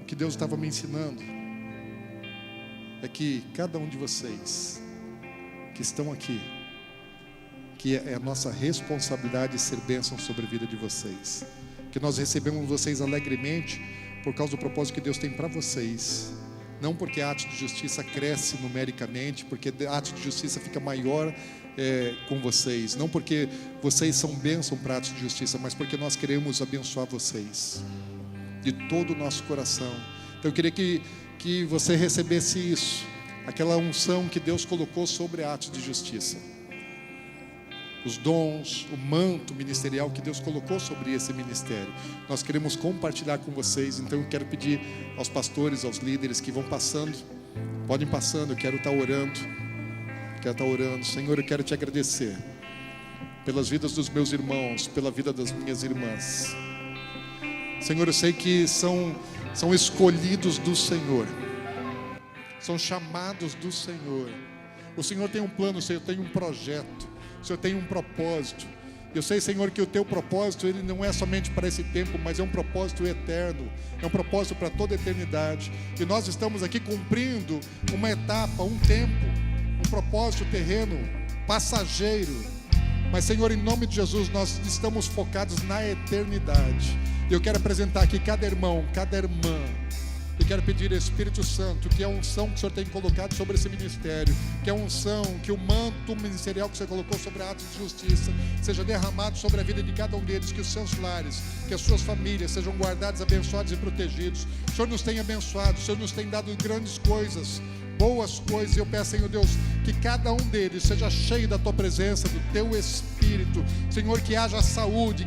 O que Deus estava me ensinando é que cada um de vocês que estão aqui, que é a nossa responsabilidade ser bênção sobre a vida de vocês, que nós recebemos vocês alegremente por causa do propósito que Deus tem para vocês, não porque a Atos de Justiça cresce numericamente, porque a Atos de Justiça fica maior com vocês, não porque vocês são bênção para a Atos de Justiça, mas porque nós queremos abençoar vocês de todo o nosso coração. Então eu queria que você recebesse isso, aquela unção que Deus colocou sobre a Atos de Justiça, os dons, o manto ministerial que Deus colocou sobre esse ministério. Nós queremos compartilhar com vocês. Então eu quero pedir aos pastores, aos líderes que vão passando, podem passando, eu quero estar orando. Senhor, eu quero te agradecer pelas vidas dos meus irmãos, pela vida das minhas irmãs. Senhor, eu sei que são escolhidos do Senhor, são chamados do Senhor. O Senhor tem um plano, o Senhor tem um projeto, o Senhor tem um propósito. Eu sei, Senhor, que o teu propósito, ele não é somente para esse tempo, mas é um propósito eterno, é um propósito para toda a eternidade. E nós estamos aqui cumprindo uma etapa, um tempo, um propósito terreno, passageiro. Mas, Senhor, em nome de Jesus, nós estamos focados na eternidade. E eu quero apresentar aqui cada irmão, cada irmã, E quero pedir, Espírito Santo, que a unção que o Senhor tem colocado sobre esse ministério, que a unção, que o manto ministerial que o Senhor colocou sobre atos de justiça, seja derramado sobre a vida de cada um deles, que os seus lares, que as suas famílias sejam guardados, abençoados e protegidos. O Senhor nos tem abençoado, o Senhor nos tem dado grandes coisas, boas coisas. Eu peço, Senhor Deus, que cada um deles seja cheio da Tua presença, do Teu Espírito. Senhor, que haja saúde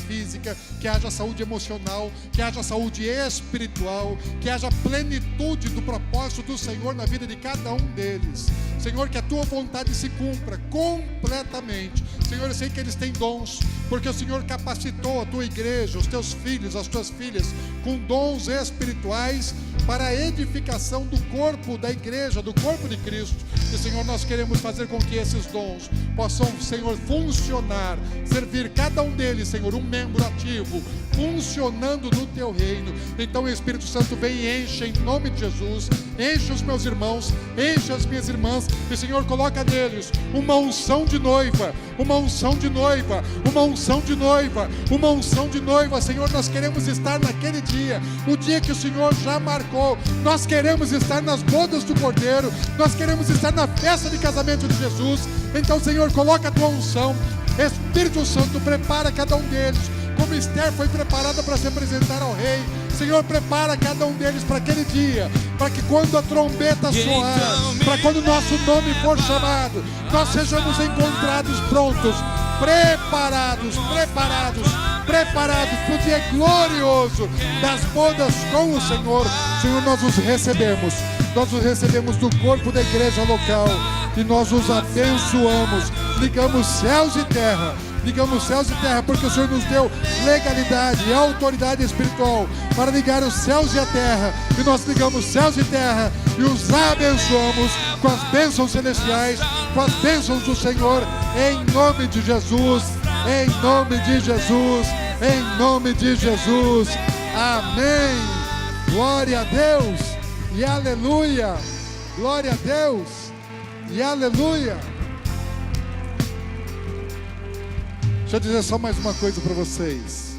física, que haja saúde emocional, que haja saúde espiritual, que haja plenitude do propósito do Senhor na vida de cada um deles. Senhor, que a Tua vontade se cumpra completamente. Senhor, eu sei que eles têm dons, porque o Senhor capacitou a Tua igreja, os Teus filhos, as Tuas filhas, com dons espirituais para a edificação do corpo da igreja, do corpo de Cristo. E, Senhor, nós queremos fazer com que esses dons possam, Senhor, funcionar, servir cada um deles, Senhor, um membro ativo, funcionando no Teu reino. Então, Espírito Santo, vem e enche em nome de Jesus, enche os meus irmãos, enche as minhas irmãs, e, Senhor, coloca neles uma unção de noiva, uma unção de noiva, uma unção de noiva, uma unção de noiva. Senhor, nós queremos estar naquele dia, o dia que o Senhor já marcou. Nós queremos estar nas bodas do Cordeiro, nós queremos estar na festa de casamento de Jesus. Então, Senhor, coloca a Tua unção. Espírito Santo, prepara cada um deles, como Esther foi preparada para se apresentar ao rei. Senhor, prepara cada um deles para aquele dia, para que quando a trombeta soar, para quando o nosso nome for chamado, nós sejamos encontrados prontos, preparados para o dia glorioso das bodas com o Senhor. Senhor, nós os recebemos do corpo da igreja local, e nós os abençoamos, ligamos céus e terra, porque o Senhor nos deu legalidade e autoridade espiritual para ligar os céus e a terra, e nós ligamos céus e terra e os abençoamos com as bênçãos celestiais, com as bênçãos do Senhor, em nome de Jesus, em nome de Jesus, em nome de Jesus. Amém. Glória a Deus e aleluia. Glória a Deus e aleluia. Deixa eu dizer só mais uma coisa para vocês.